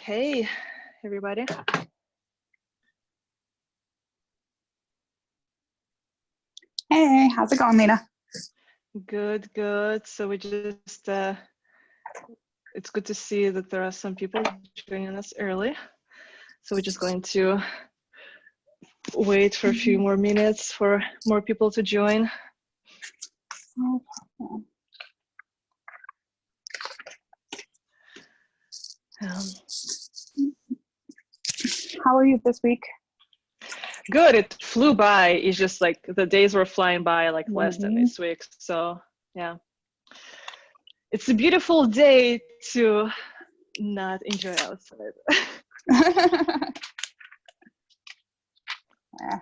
Hey, everybody. Hey, how's it going, Lena? Good. So we just, it's good to see that there are some people joining us early. So we're just going to wait for a few more minutes for more people to join. How are you this week? Good, it flew by. It's just like the days were flying by like less than this week. So yeah, it's a beautiful day to not enjoy outside. Yeah.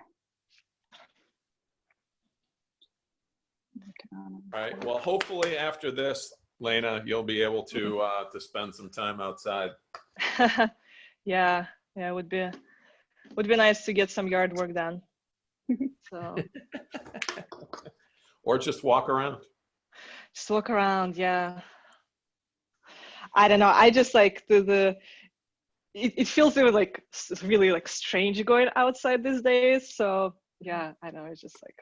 All right. Well, hopefully after this, Lena, you'll be able to spend some time outside. Yeah, it would be nice to get some yard work done. So. Or just walk around. Just walk around, yeah. I don't know. I just like it feels really like strange going outside these days. So yeah, I know. It's just like.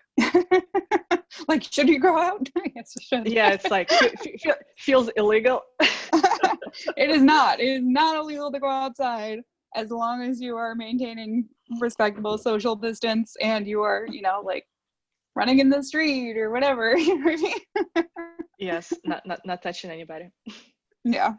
Like, should you go out? Yes, you should. Yeah, it's like feels illegal. It is not. It is not illegal to go outside as long as you are maintaining respectable social distance and you are, like running in the street or whatever. You know what I mean? Yes, not touching anybody. Yeah.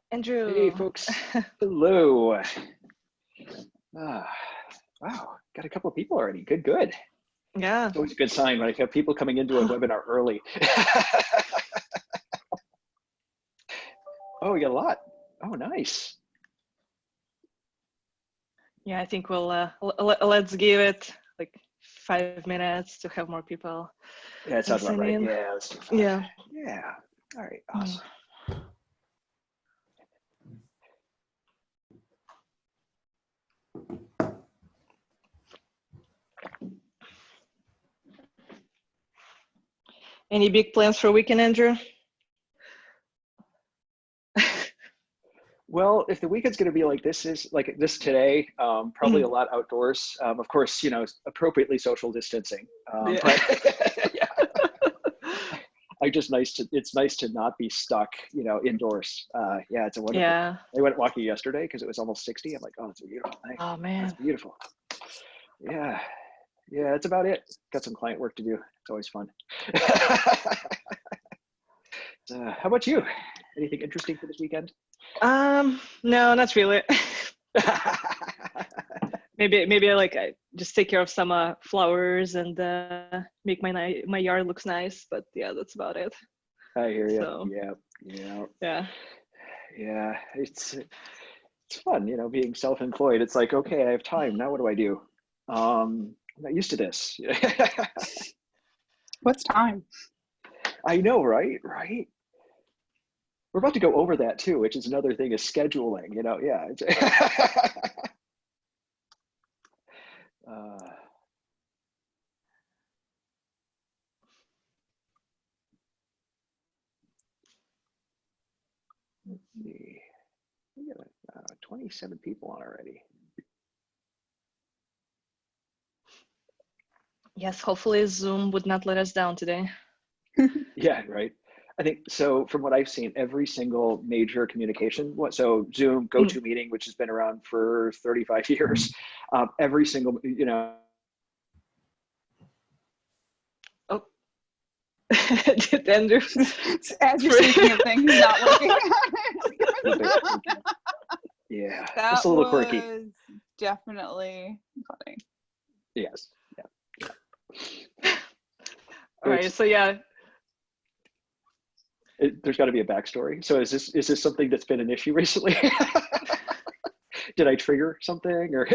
Andrew. Hey, folks. Hello. Wow, got a couple of people already. Good. Yeah. It's always a good sign when I have people coming into a webinar early. Oh, we got a lot. Oh, nice. Yeah, I think we'll let's give it like 5 minutes to have more people. Yeah, that sounds about right. In. Yeah, let's do 5. Yeah. Yeah. All right. Awesome. Any big plans for weekend, Andrew? Well, if the weekend's going to be like this today, probably a lot outdoors. Of course, appropriately social distancing. Yeah. But yeah. It's nice to not be stuck, indoors. Yeah, it's a wonderful. Yeah. I went walking yesterday because it was almost 60. I'm like, oh, it's a beautiful night. Oh man, it's beautiful. Yeah, that's about it. Got some client work to do. It's always fun. How about you? Anything interesting for this weekend? No, not really. maybe I just take care of some flowers and make my yard looks nice. But yeah, that's about it. I hear you. So, yeah. It's fun, being self-employed. It's like, okay, I have time now. What do I do? I'm not used to this. What's time? I know, right? We're about to go over that too, which is another thing is scheduling, yeah. Let's see. We got 27 people on already. Yes, hopefully Zoom would not let us down today. Yeah, right. I think so. From what I've seen, every single major communication, so Zoom, GoToMeeting, which has been around for 35 years, every single, Oh, did Andrew? As you're speaking of things not working. Yeah, that just a little quirky. Was definitely funny. Yes. Yeah. All right. So yeah. There's got to be a backstory. So is this something that's been an issue recently? Did I trigger something or?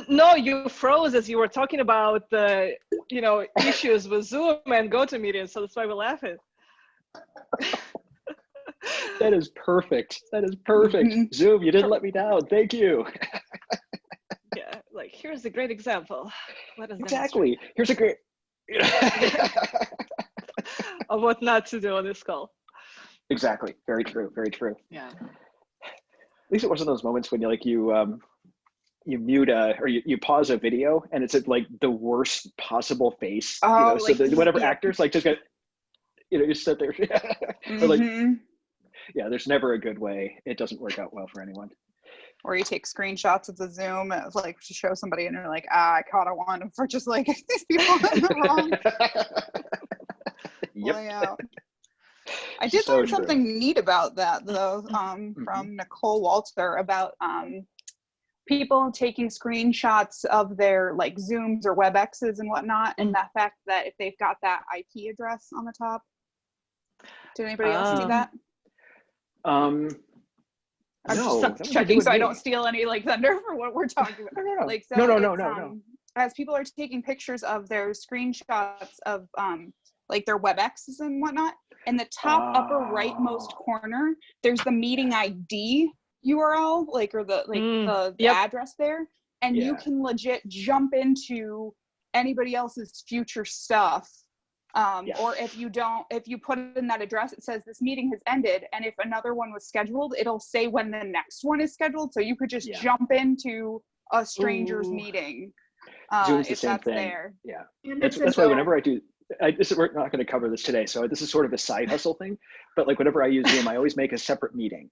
No, you froze as you were talking about the, issues with Zoom and GoToMeeting, so that's why we're laughing. That is perfect. That is perfect. Mhm. Zoom, you didn't let me down. Thank you. Yeah, like here's a great example. Let us Exactly. Here's a great. of what not to do on this call. Exactly. Very true. Very true. Yeah. At least it wasn't those moments when you mute or you pause a video and it's at like the worst possible face, Oh, so like, that whatever yeah. actors like just got, you sit there. Or like, Mhm. yeah, there's never a good way. It doesn't work out well for anyone. Or you take screenshots of the Zoom, like to show somebody, and you're like, I caught a one for just like these people in the wrong Yep. layout. I did So learn true. something neat about that though, from Nicole Walter about people taking screenshots of their like Zooms or WebExes and whatnot, and the fact that if they've got that IP address on the top. Did anybody else see that? I'm No, that just was to do checking with so I me. don't steal any like thunder for what we're talking about. No. Like, so No. as people are taking pictures of their screenshots of like their WebExes and whatnot, in the top upper rightmost corner, there's the meeting ID URL, like, or the Yep. address there, and you can legit jump into anybody else's future stuff. Or if you put in that address, it says this meeting has ended, and if another one was scheduled, it'll say when the next one is scheduled, so you could just jump into a stranger's meeting Zoom's the if same that's thing. there. Yeah, And that's why whenever I do, we're not going to cover this today, so this is sort of a side hustle thing, but like whenever I use Zoom, I always make a separate meeting.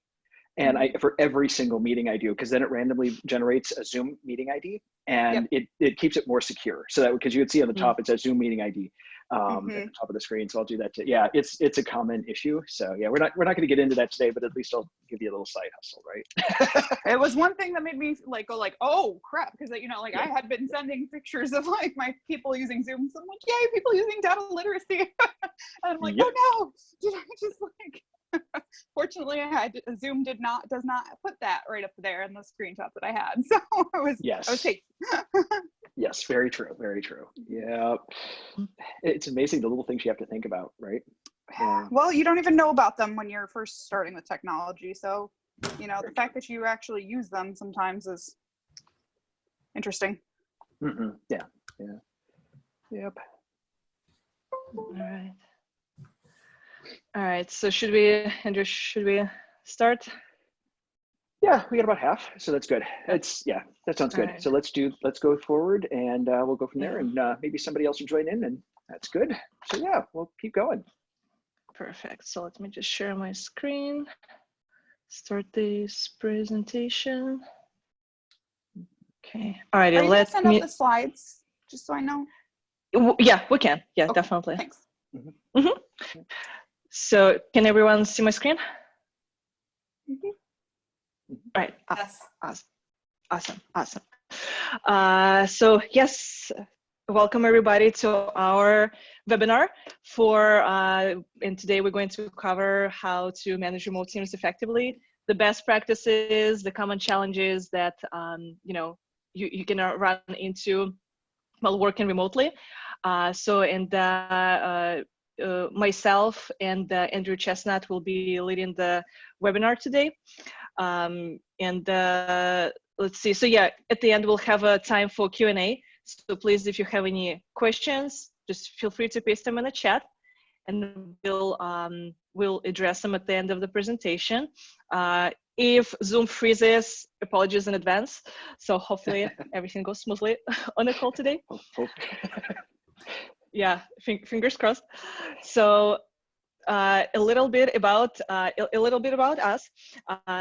And for every single meeting I do, because then it randomly generates a Zoom meeting ID, and it keeps it more secure. So that, because you would see on the top, it says Zoom meeting ID at the top of the screen. So I'll do that too. Yeah, it's a common issue. So yeah, we're not going to get into that today, but at least I'll give you a little side hustle, right? It was one thing that made me like go like, oh crap, because like I had been sending pictures of like my people using Zoom. So I'm like, yay, people using data literacy. And I'm like, oh no, did I just like? Fortunately, Zoom does not put that right up there in the screenshot that I had. So I was safe. Yes, very true, very true. Yeah, it's amazing the little things you have to think about, right? Well, you don't even know about them when you're first starting with technology. So, the fact that you actually use them sometimes is interesting. Yeah. Yep. All right. So Andrew, should we start? Yeah, we got about half, so that's good. That sounds good. Right. So let's go forward, and we'll go from there, and maybe somebody else will join in, and that's good. So yeah, we'll keep going. Perfect. So let me just share my screen. Start this presentation. Okay. All righty. Are you gonna send out the slides, just so I know? Yeah, we can. Yeah, Okay, definitely. Thanks. So can everyone see my screen? All right. Yes. Awesome. So yes, welcome everybody to our webinar and today we're going to cover how to manage remote teams effectively, the best practices, the common challenges that you can run into while working remotely. Myself and Andrew Chesnutt will be leading the webinar today. Let's see. So yeah, at the end we'll have a time for Q&A. So please, if you have any questions, just feel free to paste them in the chat, and we'll address them at the end of the presentation. If Zoom freezes, apologies in advance. So hopefully everything goes smoothly on the call today. Yeah, fingers crossed. So a little bit about us.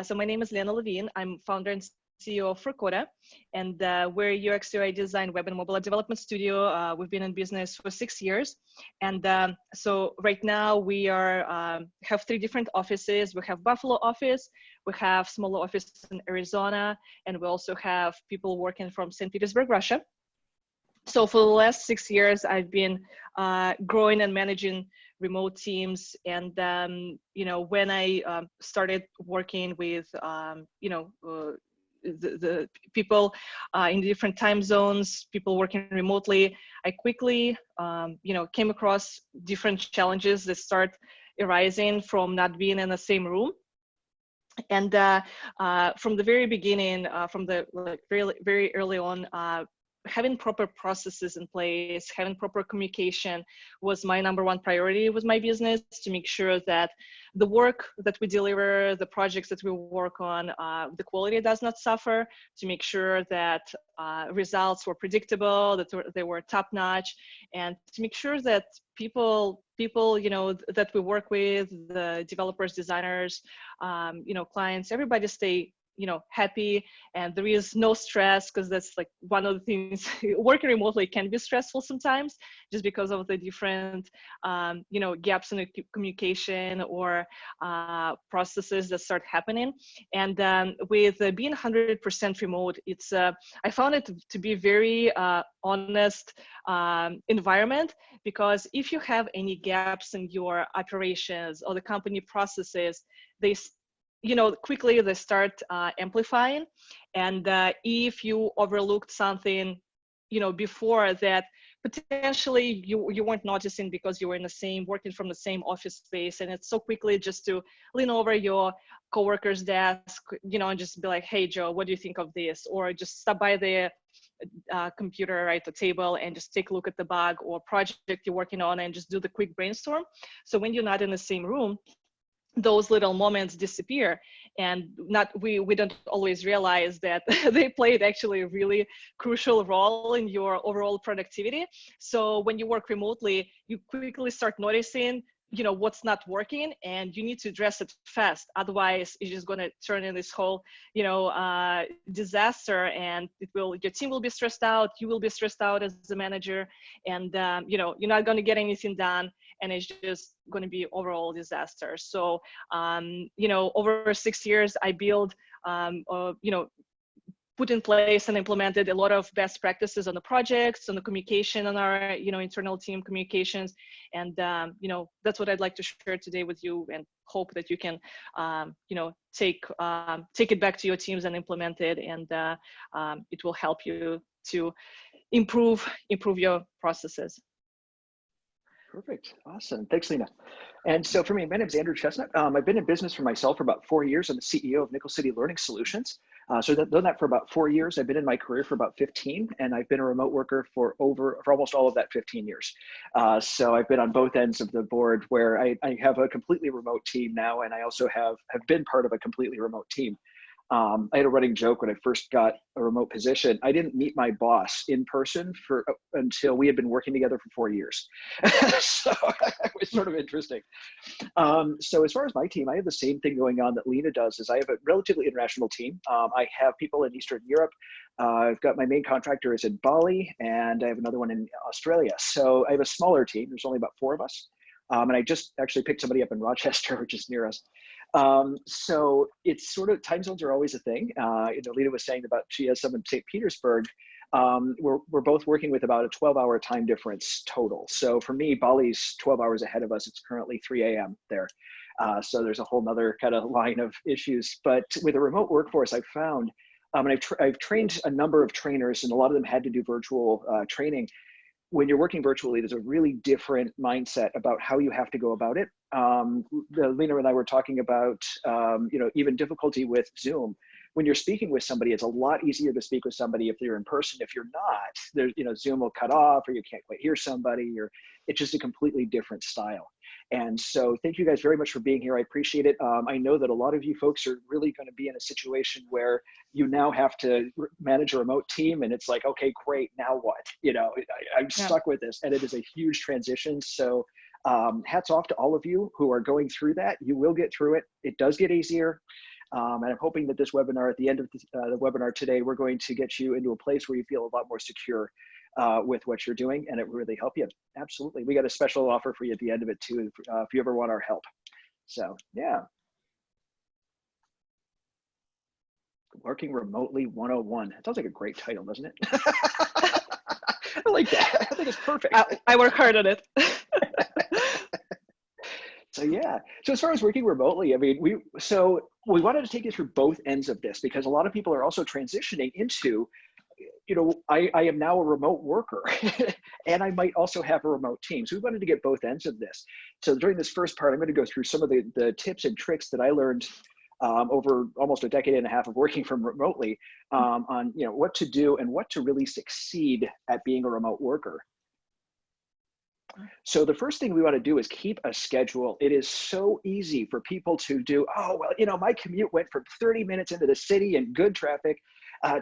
So my name is Lena Levine. I'm founder and CEO of Forcoda, and we're UX UI design web and mobile app development studio. We've been in business for 6 years, and so right now we have 3 different offices. We have Buffalo office, we have smaller office in Arizona, and we also have people working from St. Petersburg, Russia. So for the last 6 years, I've been growing and managing remote teams. And when I started working with the people in different time zones, people working remotely, I quickly came across different challenges that start arising from not being in the same room. And from the very beginning, from the very, very early on, having proper processes in place, having proper communication was my number one priority with my business, to make sure that the work that we deliver, the projects that we work on, the quality does not suffer, to make sure that results were predictable, that they were top notch, and to make sure that people that we work with, the developers, designers, clients, everybody stay happy, and there is no stress, because that's like one of the things. Working remotely can be stressful sometimes, just because of the different gaps in the communication or processes that start happening. And with being 100% remote, it's I found it to be very honest environment, because if you have any gaps in your operations or the company processes, they quickly they start amplifying. And if you overlooked something, before that, potentially you weren't noticing because you were working from the same office space, and it's so quickly just to lean over your coworker's desk, and just be like, hey Joe, what do you think of this? Or just stop by the computer right at the table and just take a look at the bug or project you're working on, and just do the quick brainstorm. So when you're not in the same room, those little moments disappear, and we don't always realize that they played actually a really crucial role in your overall productivity. So when you work remotely, you quickly start noticing what's not working, and you need to address it fast. Otherwise it's just going to turn in this whole disaster, and your team will be stressed out, you will be stressed out as the manager, and you're not going to get anything done, and it's just going to be overall disaster. So over 6 years I built put in place and implemented a lot of best practices on the projects, on the communication, on our internal team communications, and that's what I'd like to share today with you, and hope that you can take it back to your teams and implement it, and it will help you to improve your processes. Perfect. Awesome. Thanks, Lena. And so for me, my name is Andrew Chesnutt. I've been in business for myself for about 4 years. I'm the CEO of Nickel City Learning Solutions. So I've done that for about 4 years. I've been in my career for about 15, and I've been a remote worker for almost all of that 15 years. So I've been on both ends of the board, where I have a completely remote team now, and I also have been part of a completely remote team. I had a running joke when I first got a remote position. I didn't meet my boss in person until we had been working together for 4 years. So it was sort of interesting. So as far as my team, I have the same thing going on that Lena does. Is I have a relatively international team. I have people in Eastern Europe. I've got my main contractor is in Bali, and I have another one in Australia. So I have a smaller team. There's only about 4 of us. And I just actually picked somebody up in Rochester, which is near us. So it's sort of, time zones are always a thing. Lena was saying about she has some in St. Petersburg. We're both working with about a 12-hour time difference total. So for me, Bali's 12 hours ahead of us. It's currently 3 a.m. there. So there's a whole nother kind of line of issues. But with a remote workforce, I've found, and I've trained a number of trainers, and a lot of them had to do virtual training. When you're working virtually, there's a really different mindset about how you have to go about it. Lena and I were talking about, even difficulty with Zoom. When you're speaking with somebody, it's a lot easier to speak with somebody if you're in person. If you're not, Zoom will cut off, or you can't quite hear somebody, or it's just a completely different style. And so thank you guys very much for being here. I appreciate it. I know that a lot of you folks are really going to be in a situation where you now have to manage a remote team, and it's like, okay, great, now what? I'm stuck with this, and it is a huge transition. So hats off to all of you who are going through that. You will get through it. It does get easier. And I'm hoping that this webinar, at the end of the webinar today, we're going to get you into a place where you feel a lot more secure with what you're doing, and it will really help you. Absolutely. We got a special offer for you at the end of it too, if you ever want our help. So yeah. Working Remotely 101. It sounds like a great title, doesn't it? I like that. I think it's perfect. I work hard on it. So yeah. So as far as working remotely, I mean, we wanted to take you through both ends of this because a lot of people are also transitioning into, I am now a remote worker and I might also have a remote team. So we wanted to get both ends of this. So during this first part, I'm going to go through some of the tips and tricks that I learned over almost a decade and a half of working from remotely on what to do and what to really succeed at being a remote worker. So the first thing we want to do is keep a schedule. It is so easy for people to do, oh, well, my commute went from 30 minutes into the city and good traffic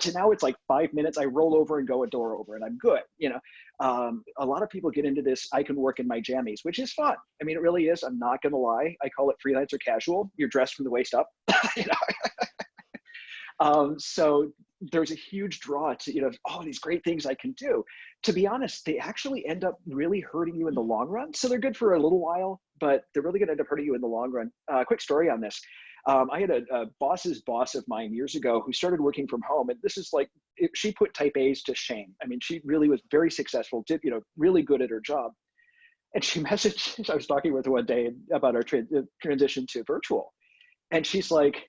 to now it's like 5 minutes. I roll over and go a door over and I'm good. A lot of people get into this, I can work in my jammies, which is fun. I mean, it really is. I'm not going to lie. I call it freelance or casual. You're dressed from the waist up. So there's a huge draw to, all these great things I can do. To be honest, they actually end up really hurting you in the long run. So they're good for a little while, but they're really going to end up hurting you in the long run. Quick story on this. I had a boss's boss of mine years ago who started working from home. And this is like, she put type A's to shame. I mean, she really was very successful, did, really good at her job. And she messaged, I was talking with her one day about our transition to virtual. And she's like,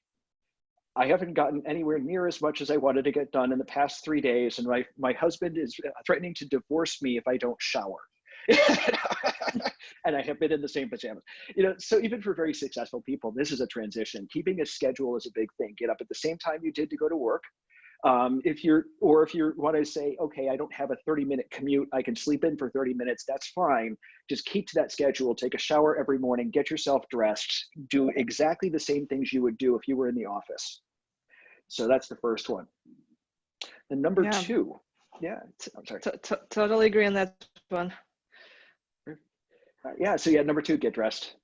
I haven't gotten anywhere near as much as I wanted to get done in the past 3 days. And my husband is threatening to divorce me if I don't shower. And I have been in the same pajamas. So even for very successful people, this is a transition. Keeping a schedule is a big thing. Get up at the same time you did to go to work. If you want to say, okay, I don't have a 30-minute commute, I can sleep in for 30 minutes, that's fine. Just keep to that schedule, take a shower every morning, get yourself dressed, do exactly the same things you would do if you were in the office. So that's the first one. And number two, I'm sorry. Totally agree on that one. So number two, get dressed.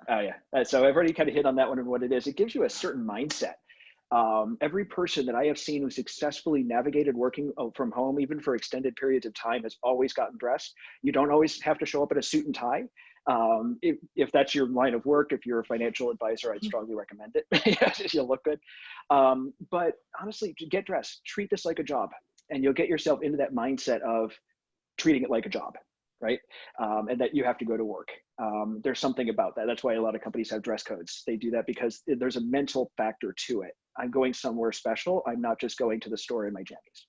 So I've already kind of hit on that one and what it is. It gives you a certain mindset. Every person that I have seen who successfully navigated working from home, even for extended periods of time, has always gotten dressed. You don't always have to show up in a suit and tie. If that's your line of work, if you're a financial advisor, I'd strongly recommend it. You'll look good. But honestly, get dressed, treat this like a job, and you'll get yourself into that mindset of treating it like a job, right? And that you have to go to work. There's something about that. That's why a lot of companies have dress codes. They do that because there's a mental factor to it. I'm going somewhere special. I'm not just going to the store in my jammies.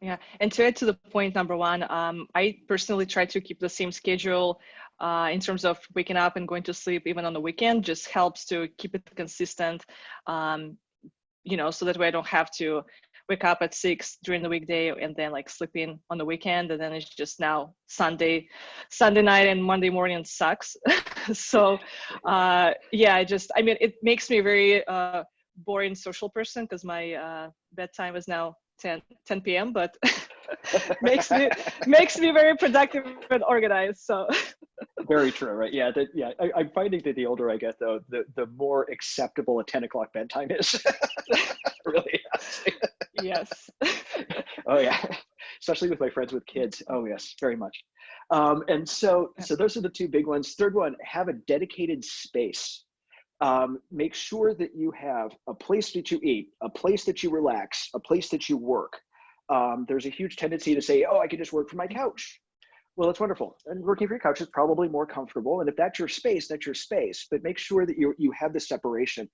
Yeah. And to add to the point number one, I personally try to keep the same schedule in terms of waking up and going to sleep even on the weekend. Just helps to keep it consistent, so that way I don't have to wake up at 6 during the weekday and then like sleep in on the weekend, and then it's just now Sunday night and Monday morning sucks. So it makes me a very boring social person because my bedtime is now 10 p.m. but makes me very productive and organized. So very true, right? I'm finding that the older I get, though, the more acceptable a 10 o'clock bedtime is. Really. Yes. Oh yeah, especially with my friends with kids. Oh yes, very much. And so those are the two big ones. Third one, have a dedicated space. Make sure that you have a place that you eat, a place that you relax, a place that you work. There's a huge tendency to say, oh, I can just work from my couch. Well, that's wonderful. And working from your couch is probably more comfortable. And if that's your space, that's your space. But make sure that you have the separation.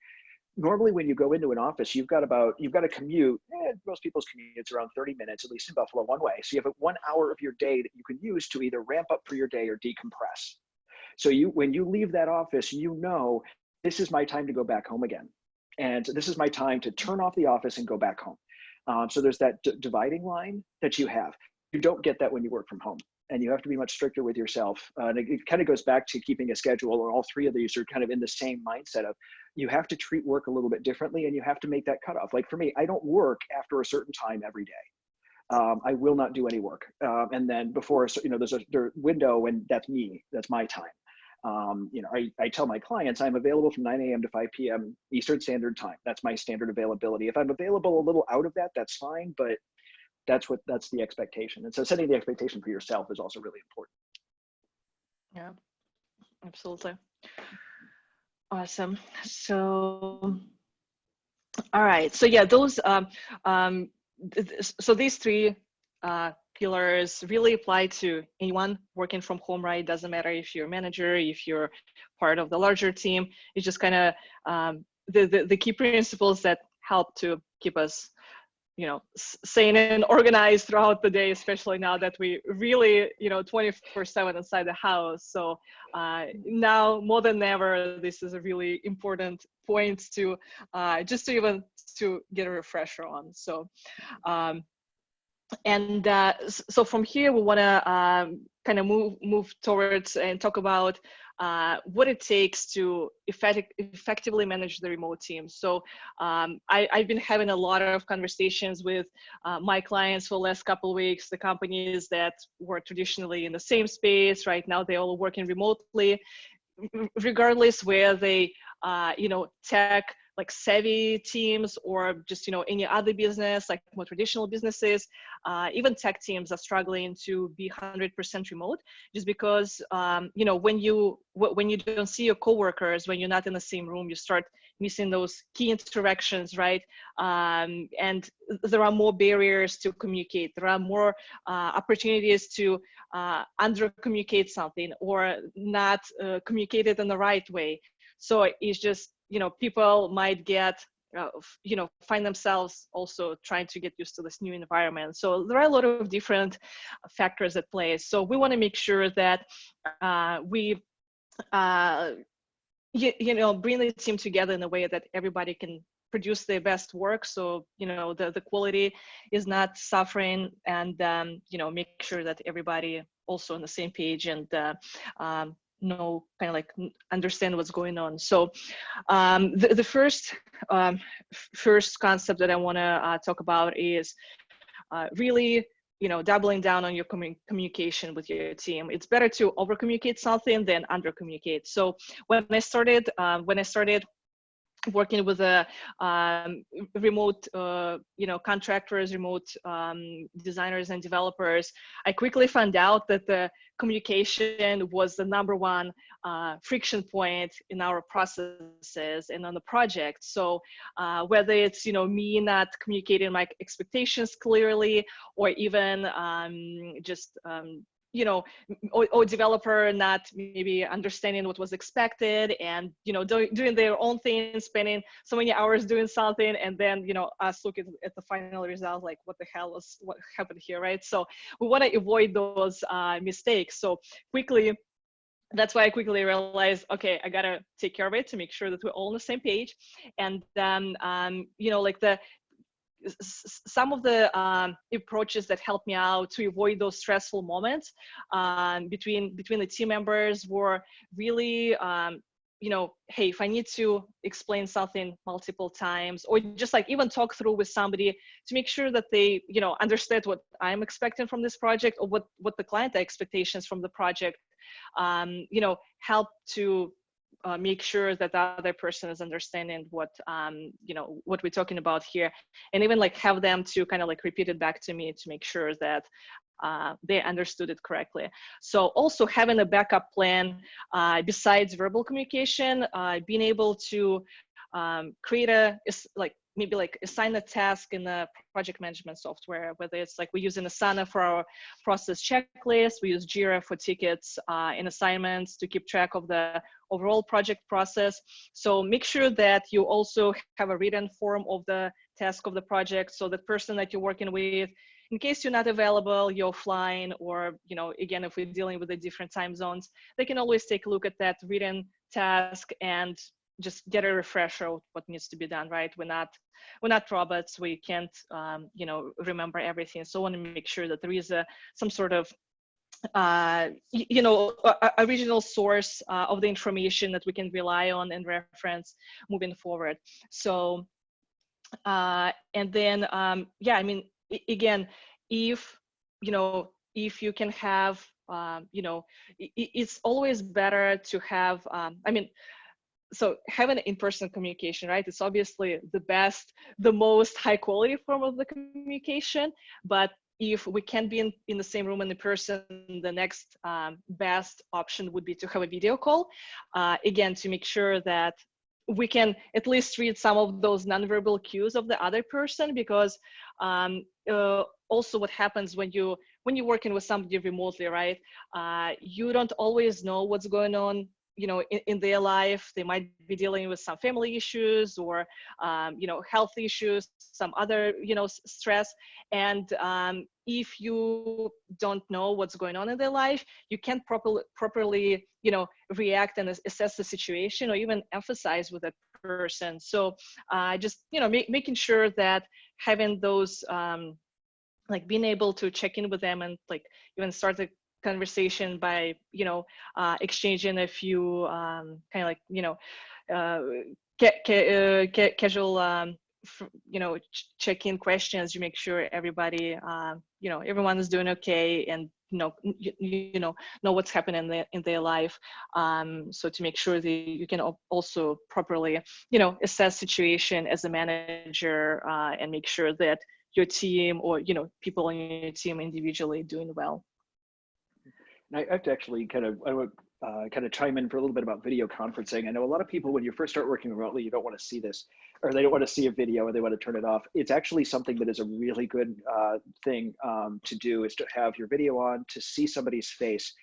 Normally, when you go into an office, you've got a commute. Most people's commutes around 30 minutes, at least in Buffalo, one way. So you have 1 hour of your day that you can use to either ramp up for your day or decompress. So when you leave that office, this is my time to go back home again. And this is my time to turn off the office and go back home. So there's that dividing line that you have. You don't get that when you work from home. And you have to be much stricter with yourself. And it kind of goes back to keeping a schedule, and all three of these are kind of in the same mindset of you have to treat work a little bit differently, and you have to make that cutoff. Like for me, I don't work after a certain time every day. I will not do any work. And then before, there's a window when that's me, that's my time. I tell my clients I'm available from 9 a.m. to 5 p.m. Eastern Standard Time. That's my standard availability. If I'm available a little out of that, that's fine, but that's the expectation. And so setting the expectation for yourself is also really important. Yeah, absolutely. Awesome. So, all right. So yeah, those, so these three pillars really apply to anyone working from home, right? Doesn't matter if you're a manager, if you're part of the larger team. It's just kind of the key principles that help to keep us, sane and organized throughout the day, especially now that we really, 24/7 inside the house. So now more than ever, this is a really important point to just to even to get a refresher on. So so from here, we want to kind of move towards and talk about what it takes to effectively manage the remote team. So I've been having a lot of conversations with my clients for the last couple of weeks, the companies that were traditionally in the same space. Right now, they're all working remotely, regardless where they, tech, like savvy teams, or just any other business, like more traditional businesses. Even tech teams are struggling to be 100% remote, just because when you don't see your coworkers, when you're not in the same room, you start missing those key interactions, right? And there are more barriers to communicate. There are more opportunities to under communicate something or not communicate it in the right way. So it's just, people might get, find themselves also trying to get used to this new environment. So there are a lot of different factors at play. So we want to make sure that we, bring the team together in a way that everybody can produce their best work. So, the quality is not suffering, and, make sure that everybody also on the same page and know, kind of like understand what's going on. So the first concept that I want to talk about is really, doubling down on your communication with your team. It's better to over communicate something than under communicate. So when I started working with a remote, contractors, remote designers and developers, I quickly found out that the communication was the number one friction point in our processes and on the project. So whether it's, me not communicating my expectations clearly, or even or developer not maybe understanding what was expected, and doing their own thing, spending so many hours doing something, and then us looking at the final result like, what happened here, right? So we want to avoid those mistakes. So that's why I quickly realized, okay, I gotta take care of it to make sure that we're all on the same page. And then some of the approaches that helped me out to avoid those stressful moments between the team members were really, hey, if I need to explain something multiple times, or just like even talk through with somebody to make sure that they, understand what I'm expecting from this project, or what the client expectations from the project, help to make sure that the other person is understanding what what we're talking about here, and even like have them to kind of like repeat it back to me to make sure that they understood it correctly. So also having a backup plan besides verbal communication, being able to create maybe assign a task in the project management software, whether it's like we're using Asana for our process checklist, we use Jira for tickets and assignments to keep track of the overall project process. So make sure that you also have a written form of the task of the project, so the person that you're working with, in case you're not available, you're offline, or again, if we're dealing with the different time zones, they can always take a look at that written task and just get a refresher of what needs to be done, right? We're not robots. We can't, remember everything. So I want to make sure that there is some sort of, original source of the information that we can rely on and reference moving forward. So, and then, again, if you can have, it's always better to have, so having in-person communication, right? It's obviously the most high quality form of the communication, but if we can't be in the same room in person, the next best option would be to have a video call, again, to make sure that we can at least read some of those nonverbal cues of the other person, because also what happens when you when you're working with somebody remotely, right, you don't always know what's going on, you know, in their life. They might be dealing with some family issues or, you know, health issues, some other, you know, stress. And if you don't know what's going on in their life, you can't properly, you know, react and assess the situation or even emphasize with that person. So just, you know, making sure that having those, like being able to check in with them and like even start the conversation by, you know, exchanging a few kind of like, you know, casual, you know, check-in questions. You make sure everybody, you know, everyone is doing okay, and you know what's happening in their life. So to make sure that you can also properly, you know, assess situation as a manager, and make sure that your team or, you know, people on your team individually doing well. And I have to actually kind of chime in for a little bit about video conferencing. I know a lot of people, when you first start working remotely, you don't want to see this, or they don't want to see a video, or they want to turn it off. It's actually something that is a really good thing to do, is to have your video on, to see somebody's face.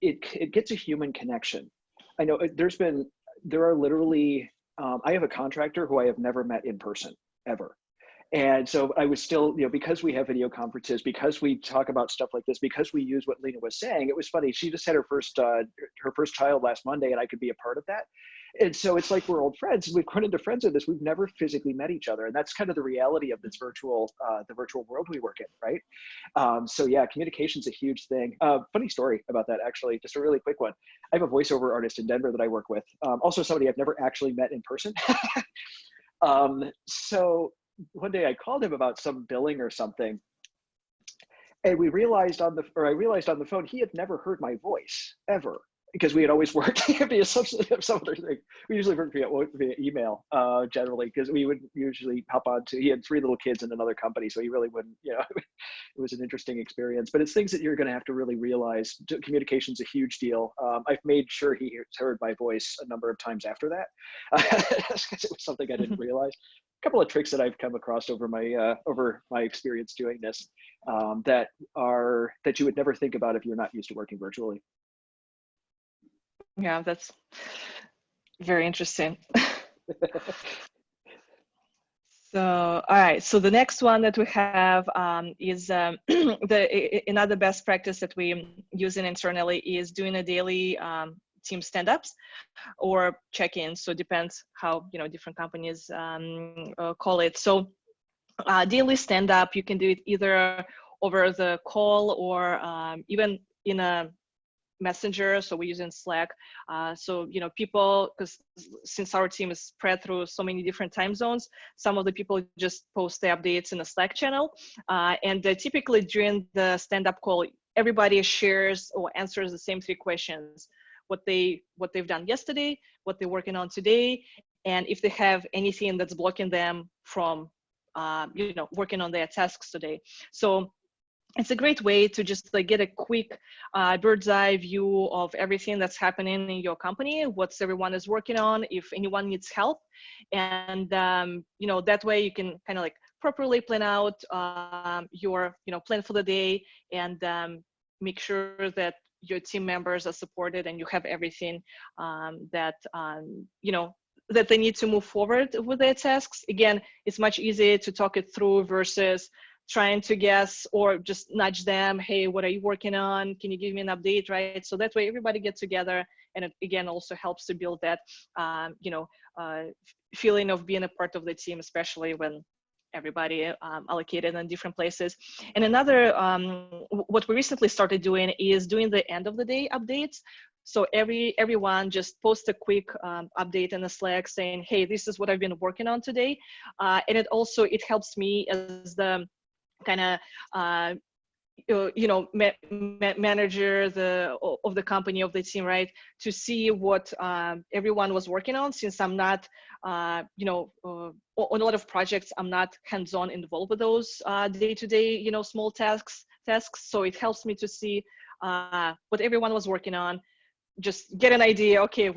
It gets a human connection. I know there are literally, I have a contractor who I have never met in person, ever. And so I was still, you know, because we have video conferences, because we talk about stuff like this, because we use what Lena was saying, it was funny. She just had her first child last Monday, and I could be a part of that. And so it's like we're old friends. We've run into friends in this. We've never physically met each other, and that's kind of the reality of this virtual, the virtual world we work in, right? So yeah, communication's a huge thing. Funny story about that, actually, just a really quick one. I have a voiceover artist in Denver that I work with. Also somebody I've never actually met in person. So one day I called him about some billing or something, and I realized on the phone he had never heard my voice ever, because we had always worked via some other thing. We usually worked via email generally, because we would usually hop on to, he had 3 little kids in another company, so he really wouldn't, you know, it was an interesting experience. But it's things that you're going to have to really realize. Communication's a huge deal. I've made sure he heard my voice a number of times after that, because it was something I didn't realize. A couple of tricks that I've come across over my experience doing this, that you would never think about if you're not used to working virtually. Yeah, that's very interesting. So, all right. So the next one that we have is another best practice that we use internally is doing a daily team stand-ups or check-ins. So it depends how, you know, different companies call it. So daily stand-up, you can do it either over the call or even in a messenger. So we're using Slack. So, you know, people, because since our team is spread through so many different time zones, some of the people just post the updates in a Slack channel. And typically during the stand-up call, everybody shares or answers the same 3 questions: what they've done yesterday, what they're working on today, and if they have anything that's blocking them from, you know, working on their tasks today. So it's a great way to just like get a quick bird's eye view of everything that's happening in your company, what's everyone is working on, if anyone needs help. And, you know, that way you can kind of like properly plan out your, you know, plan for the day, and make sure that your team members are supported and you have everything that, you know, that they need to move forward with their tasks. Again, it's much easier to talk it through versus trying to guess or just nudge them. Hey, what are you working on? Can you give me an update, right? So that way everybody gets together, and it again also helps to build that, you know, feeling of being a part of the team, especially when everybody allocated in different places. And another, what we recently started doing is doing the end of the day updates. So everyone just post a quick update in the Slack saying, hey, this is what I've been working on today. And it helps me as the kind of you know, manager of the company, of the team, right, to see what everyone was working on, since I'm not you know, on a lot of projects I'm not hands-on involved with those day-to-day, you know, small tasks. So it helps me to see what everyone was working on, just get an idea, okay,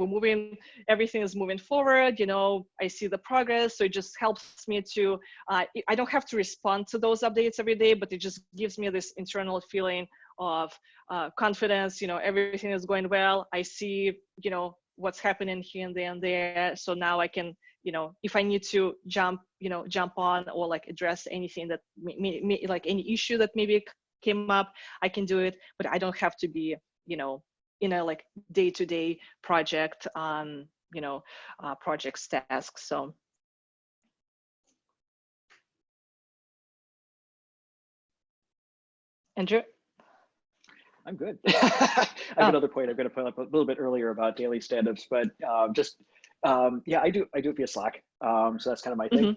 everything is moving forward, I see the progress. So it just helps me to, I don't have to respond to those updates every day, but it just gives me this internal feeling of confidence, everything is going well. I see, what's happening here and there and there. So now I can, if I need to jump on or like address anything that like any issue that maybe came up, I can do it, but I don't have to be, in a like day-to-day project, projects tasks. So. Andrew? I'm good. I have another point I'm going to put up a little bit earlier about daily stand-ups, but yeah, I do it via Slack. So that's kind of my thing.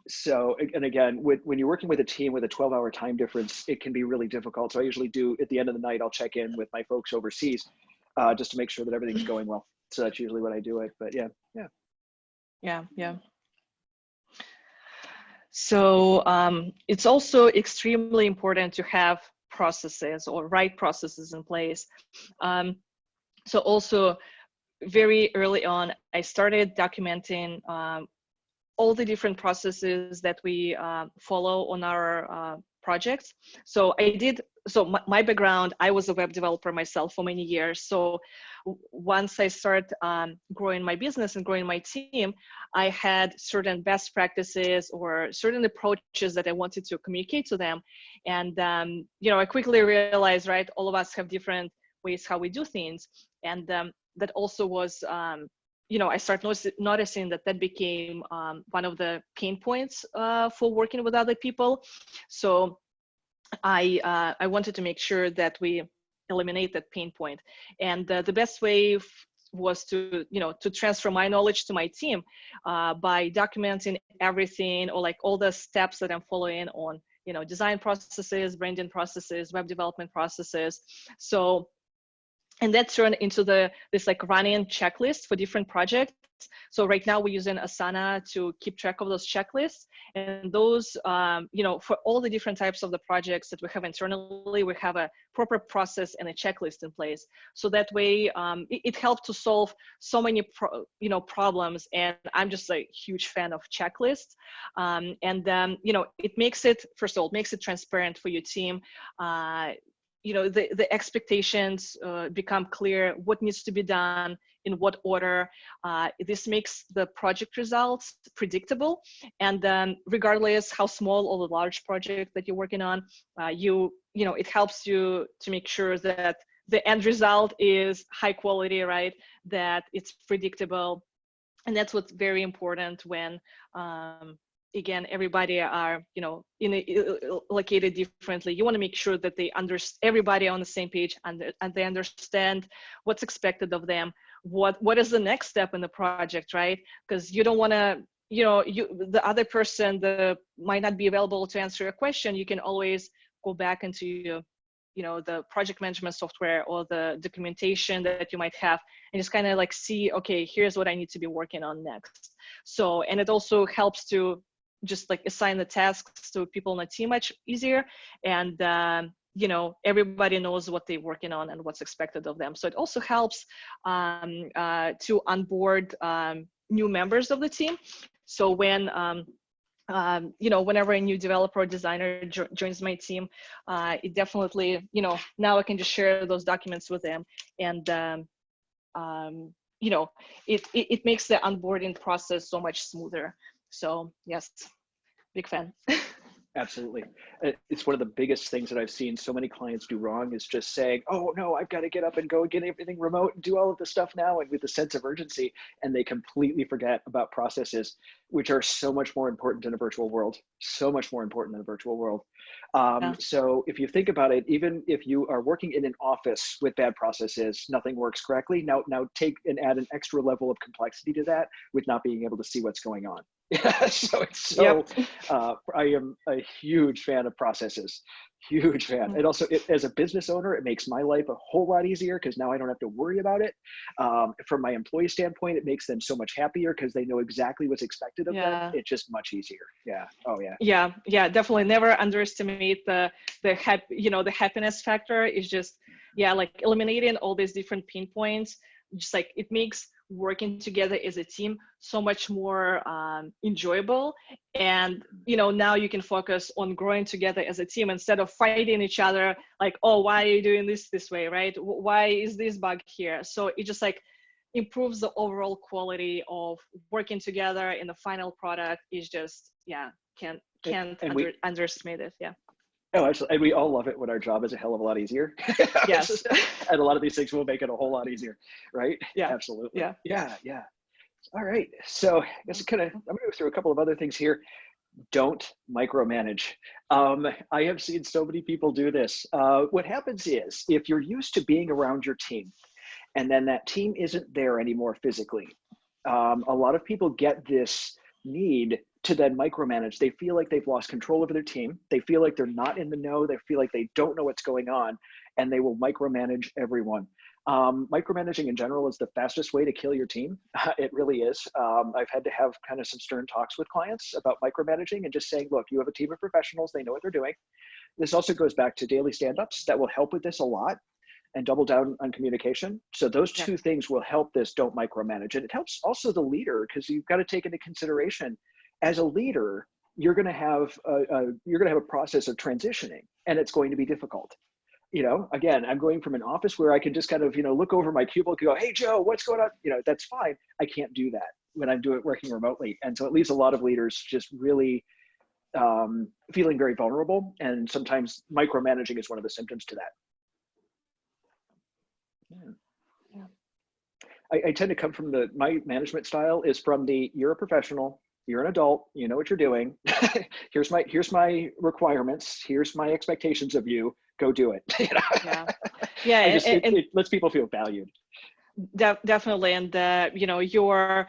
So, and again, when you're working with a team with a 12-hour time difference, it can be really difficult. So I usually do, at the end of the night, I'll check in with my folks overseas just to make sure that everything's going well. So that's usually what I do it, but yeah. So it's also extremely important to have processes or right processes in place. So also very early on, I started documenting all the different processes that we follow on our projects. So my background, I was a web developer myself for many years. So once I started growing my business and growing my team, I had certain best practices or certain approaches that I wanted to communicate to them. And, I quickly realized, right, all of us have different ways how we do things. And that also was, I started noticing that became one of the pain points for working with other people. So I wanted to make sure that we eliminate that pain point. And the best way was to transfer my knowledge to my team by documenting everything, or like all the steps that I'm following on, design processes, branding processes, web development processes. So, and that turned into this like running checklist for different projects. So right now we're using Asana to keep track of those checklists, and those, for all the different types of the projects that we have internally, we have a proper process and a checklist in place. So that way, it helped to solve so many, problems. And I'm just a huge fan of checklists. It makes it, first of all, it makes it transparent for your team. The expectations become clear, what needs to be done, in what order. This makes the project results predictable. And regardless how small or the large project that you're working on, it helps you to make sure that the end result is high quality, right? That it's predictable. And that's what's very important when, again, everybody are, located differently. You want to make sure that everybody on the same page, and they understand what's expected of them. What is the next step in the project, right? Because you don't want to, the other person that might not be available to answer your question. You can always go back into the project management software or the documentation that you might have, and just kind of like see, okay, here's what I need to be working on next. So, and it also helps to just like assign the tasks to people on the team much easier. And, everybody knows what they're working on and what's expected of them. So it also helps to onboard new members of the team. So when, whenever a new developer or designer joins my team, it definitely, now I can just share those documents with them. And, it makes the onboarding process so much smoother. So yes, big fan. Absolutely. It's one of the biggest things that I've seen so many clients do wrong, is just saying, oh no, I've got to get up and go and get everything remote and do all of this stuff now, and with a sense of urgency, and they completely forget about processes, which are so much more important in a virtual world, so much more important in a virtual world. So if you think about it, even if you are working in an office with bad processes, nothing works correctly. Now take and add an extra level of complexity to that with not being able to see what's going on. So it's so, I am a huge fan of processes, huge fan. And also as a business owner, it makes my life a whole lot easier because now I don't have to worry about it. From my employee standpoint, it makes them so much happier because they know exactly what's expected of them. It's just much easier. Yeah. Oh yeah. Yeah, definitely. Never underestimate the happiness factor. Is just yeah, like eliminating all these different pain points, just like it makes working together as a team so much more enjoyable. And now you can focus on growing together as a team instead of fighting each other, like, oh, why are you doing this way, right? Why is this bug here? So it just like improves the overall quality of working together, and the final product is just, yeah, can't underestimate it. Yeah. Oh, absolutely. And we all love it when our job is a hell of a lot easier. Yes. And a lot of these things will make it a whole lot easier, right? Yeah. Absolutely. Yeah. Yeah. All right. So I guess I'm gonna go through a couple of other things here. Don't micromanage. I have seen so many people do this. What happens is, if you're used to being around your team and then that team isn't there anymore physically, a lot of people get this need to then micromanage. They feel like they've lost control over their team. They feel like they're not in the know. They feel like they don't know what's going on, and they will micromanage everyone. Micromanaging in general is the fastest way to kill your team. It really is. I've had to have kind of some stern talks with clients about micromanaging and just saying, look, you have a team of professionals. They know what they're doing. This also goes back to daily stand-ups that will help with this a lot, and double down on communication. So those two things will help this. Don't micromanage. And it helps also the leader, because you've got to take into consideration, as a leader, you're going to have a process of transitioning, and it's going to be difficult. Again, I'm going from an office where I can just kind of, look over my cubicle and go, hey, Joe, what's going on? That's fine. I can't do that when I'm working remotely. And so it leaves a lot of leaders just really feeling very vulnerable. And sometimes micromanaging is one of the symptoms to that. Yeah. I tend to come from my management style is from you're a professional, you're an adult, you know what you're doing. here's my requirements, here's my expectations of you, go do it. Yeah. It lets people feel valued. Definitely. And your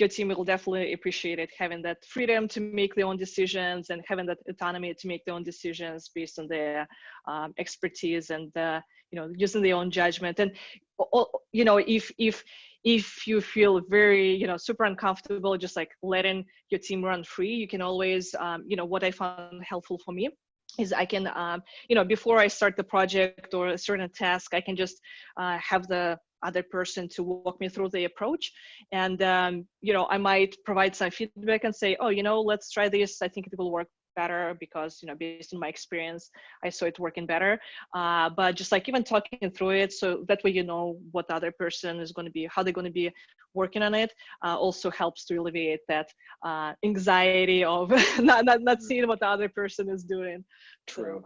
team will definitely appreciate it, having that freedom to make their own decisions and having that autonomy to make their own decisions based on their expertise and using their own judgment. And if you feel very super uncomfortable just like letting your team run free, you can always what I found helpful for me is I can, before I start the project or a certain task, I can just have the other person to walk me through the approach. And, I might provide some feedback and say, oh, let's try this. I think it will work better because, based on my experience, I saw it working better. But just like even talking through it, so that way what the other person is going to be, how they're going to be working on it, also helps to alleviate that anxiety of not seeing what the other person is doing. True.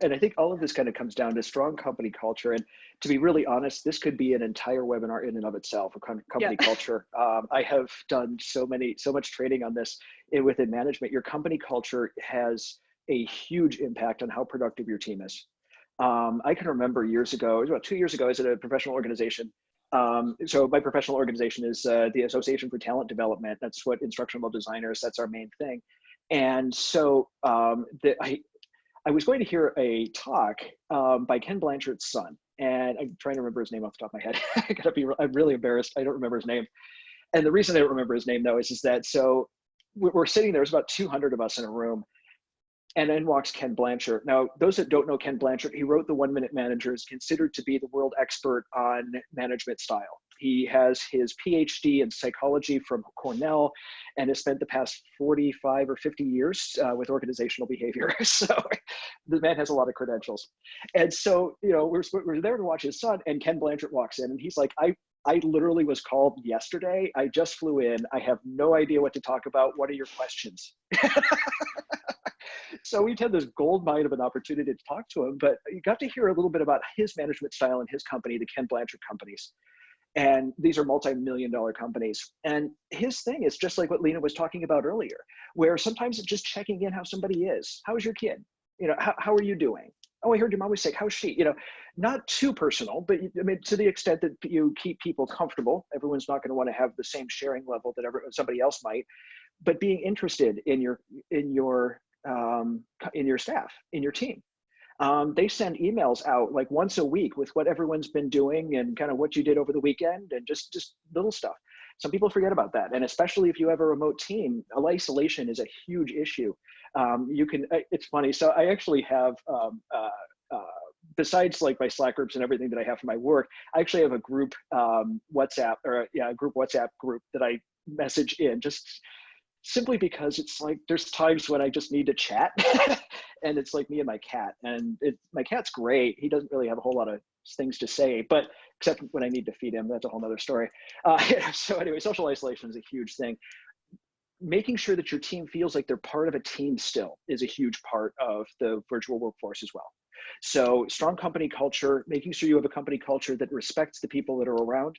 And I think all of this kind of comes down to strong company culture. And to be really honest, this could be an entire webinar in and of itself, company culture. I have done so much training on this within management. Your company culture has a huge impact on how productive your team is. I can remember years ago, it was about 2 years ago, I was at a professional organization. So my professional organization is the Association for Talent Development. That's what instructional designers, that's our main thing. And so I was going to hear a talk by Ken Blanchard's son, and I'm trying to remember his name off the top of my head. I'm really embarrassed. I don't remember his name. And the reason I don't remember his name though is that, so we're sitting there, there's about 200 of us in a room, and in walks Ken Blanchard. Now, those that don't know Ken Blanchard, he wrote The 1 Minute Manager, is considered to be the world expert on management style. He has his PhD in psychology from Cornell and has spent the past 45 or 50 years with organizational behavior. So the man has a lot of credentials. And so, we're there to watch his son, and Ken Blanchard walks in and he's like, I literally was called yesterday. I just flew in. I have no idea what to talk about. What are your questions? So we had this gold mine of an opportunity to talk to him, but you got to hear a little bit about his management style and his company, the Ken Blanchard companies. And these are multi-million-dollar companies. And his thing is just like what Lena was talking about earlier, where sometimes it's just checking in how somebody is. How's your kid? How are you doing? Oh, I heard your mom was sick. How's she? Not too personal, but I mean, to the extent that you keep people comfortable. Everyone's not going to want to have the same sharing level that somebody else might, but being interested in your staff, in your team. They send emails out like once a week with what everyone's been doing and kind of what you did over the weekend and just little stuff. Some people forget about that. And especially if you have a remote team, isolation is a huge issue. It's funny. So I actually have besides like my Slack groups and everything that I have for my work, I actually have a group WhatsApp a group WhatsApp group that I message in, just simply because it's like there's times when I just need to chat and it's like me and my cat, and my cat's great. He doesn't really have a whole lot of things to say, but except when I need to feed him, that's a whole nother story. So anyway, social isolation is a huge thing. Making sure that your team feels like they're part of a team still is a huge part of the virtual workforce as well. So strong company culture, making sure you have a company culture that respects the people that are around,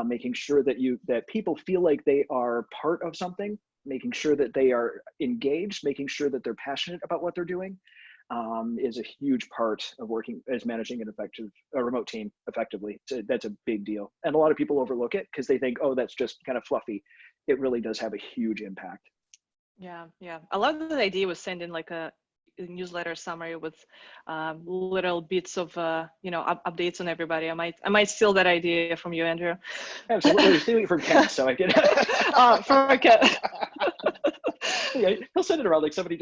making sure that people feel like they are part of something, making sure that they are engaged, making sure that they're passionate about what they're doing, is a huge part of working as managing a remote team effectively. So that's a big deal. And a lot of people overlook it because they think, oh, that's just kind of fluffy. It really does have a huge impact. Yeah, yeah. I love the idea of sending like a newsletter summary with little bits of updates on everybody. I might steal that idea from you, Andrew. Absolutely, stealing it from Ken, so I can. From Ken. Yeah, he'll send it around like somebody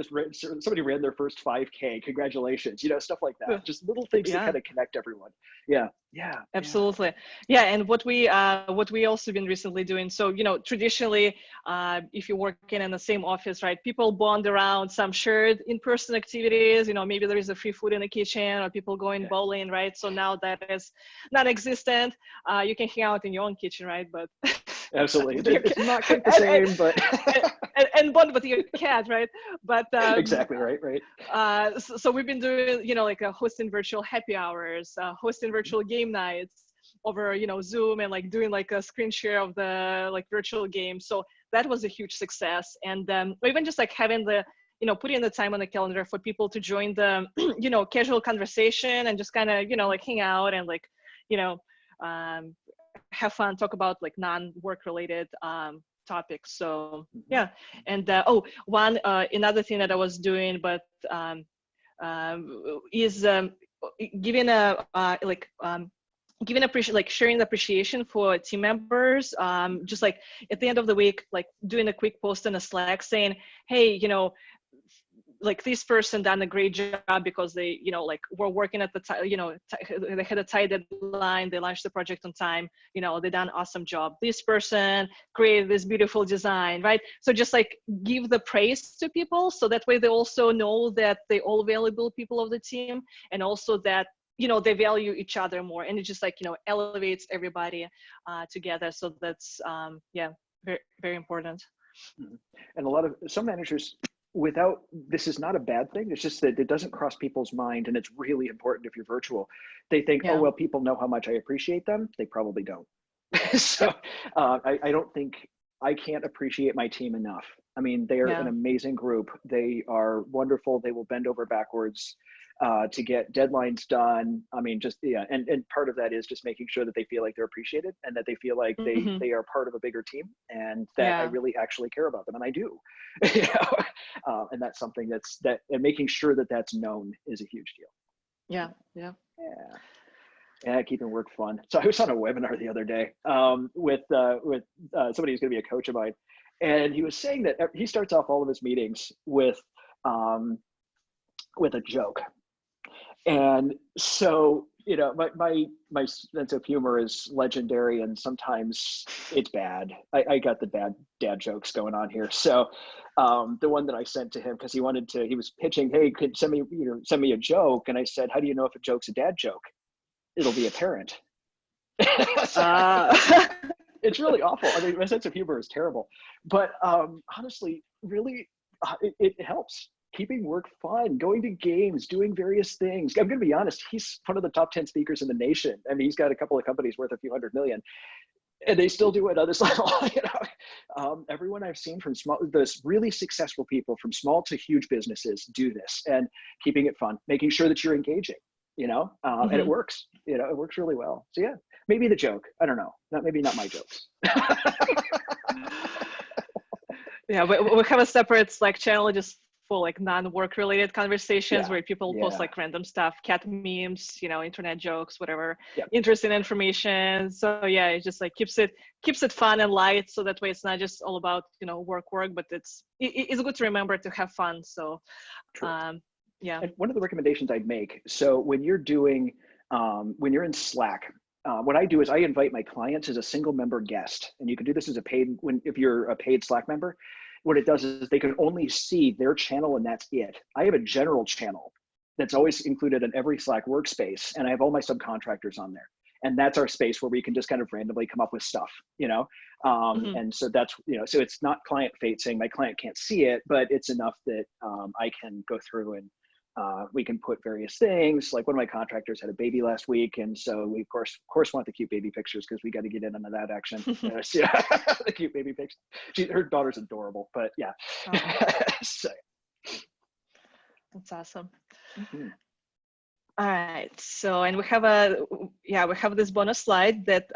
ran their first 5K. Congratulations, stuff like that. Just little things that kind of connect everyone. Yeah, absolutely. Yeah, and what we also been recently doing. So traditionally, if you're working in the same office, right, people bond around some shared in-person activities. Maybe there is a free food in the kitchen, or people going bowling, right? So now that is non-existent. You can hang out in your own kitchen, right? But absolutely, it's not quite the same, but and bond with your cat, right? But exactly right. So we've been doing, like hosting virtual happy hours, hosting virtual game nights over, Zoom, and like doing like a screen share of the like virtual game. So that was a huge success. And even just like having the, putting the time on the calendar for people to join the, casual conversation and just kind of, like hang out and like, have fun, talk about like non-work related topics. So yeah. And another thing that I was doing, but is giving sharing the appreciation for team members. Just like at the end of the week, like doing a quick post in a Slack saying, hey, like this person done a great job because they, like were working at the time, they had a tight deadline, they launched the project on time, they done an awesome job. This person created this beautiful design, right? So just like give the praise to people. So that way they also know that they all valuable people of the team, and also that, they value each other more, and it just like, elevates everybody together. So that's, very, very important. And some managers, this is not a bad thing. It's just that it doesn't cross people's mind, and it's really important if you're virtual. They think, oh, well, people know how much I appreciate them. They probably don't. So I don't think I can't appreciate my team enough. I mean, they are an amazing group. They are wonderful. They will bend over backwards to get deadlines done. I mean, and part of that is just making sure that they feel like they're appreciated, and that they feel like they are part of a bigger team, and that I really actually care about them, and I do. And that's something and making sure that that's known is a huge deal. Yeah, keeping work fun. So I was on a webinar the other day with somebody who's going to be a coach of mine, and he was saying that he starts off all of his meetings with a joke. And so, my sense of humor is legendary, and sometimes it's bad. I got the bad dad jokes going on here. So the one that I sent to him, because he was pitching, hey, could send me a joke. And I said, how do you know if a joke's a dad joke? It'll be apparent. It's really awful. I mean, my sense of humor is terrible, but honestly, really, it helps. Keeping work fun, going to games, doing various things. I'm going to be honest, he's one of the top 10 speakers in the nation. I mean, he's got a couple of companies worth a few $100 million, and they still do it on this level. Everyone I've seen from those really successful people from small to huge businesses do this, and keeping it fun, making sure that you're engaging, and it works. It works really well. So yeah, maybe the joke. I don't know. Maybe not my jokes. Yeah, we have a separate Slack channel just for like non-work related conversations where people post like random stuff, cat memes, internet jokes, whatever, interesting information. So yeah, it just like keeps it fun and light. So that way it's not just all about, work, but it's good to remember to have fun. So Yeah. And one of the recommendations I'd make, so when you're doing, when you're in Slack, what I do is I invite my clients as a single member guest, and you can do this as a paid, if you're a paid Slack member. What it does is they can only see their channel and that's it. I have a general channel that's always included in every Slack workspace, and I have all my subcontractors on there. And that's our space where we can just kind of randomly come up with stuff, and so that's, so it's not client facing. My client can't see it, but it's enough that I can go through and we can put various things. Like one of my contractors had a baby last week, and so we of course want the cute baby pictures because we got to get in on that action. Yeah, the cute baby pictures. Her daughter's adorable, but yeah. Oh. So, That's awesome. mm-hmm. All right. So, and we have this bonus slide that,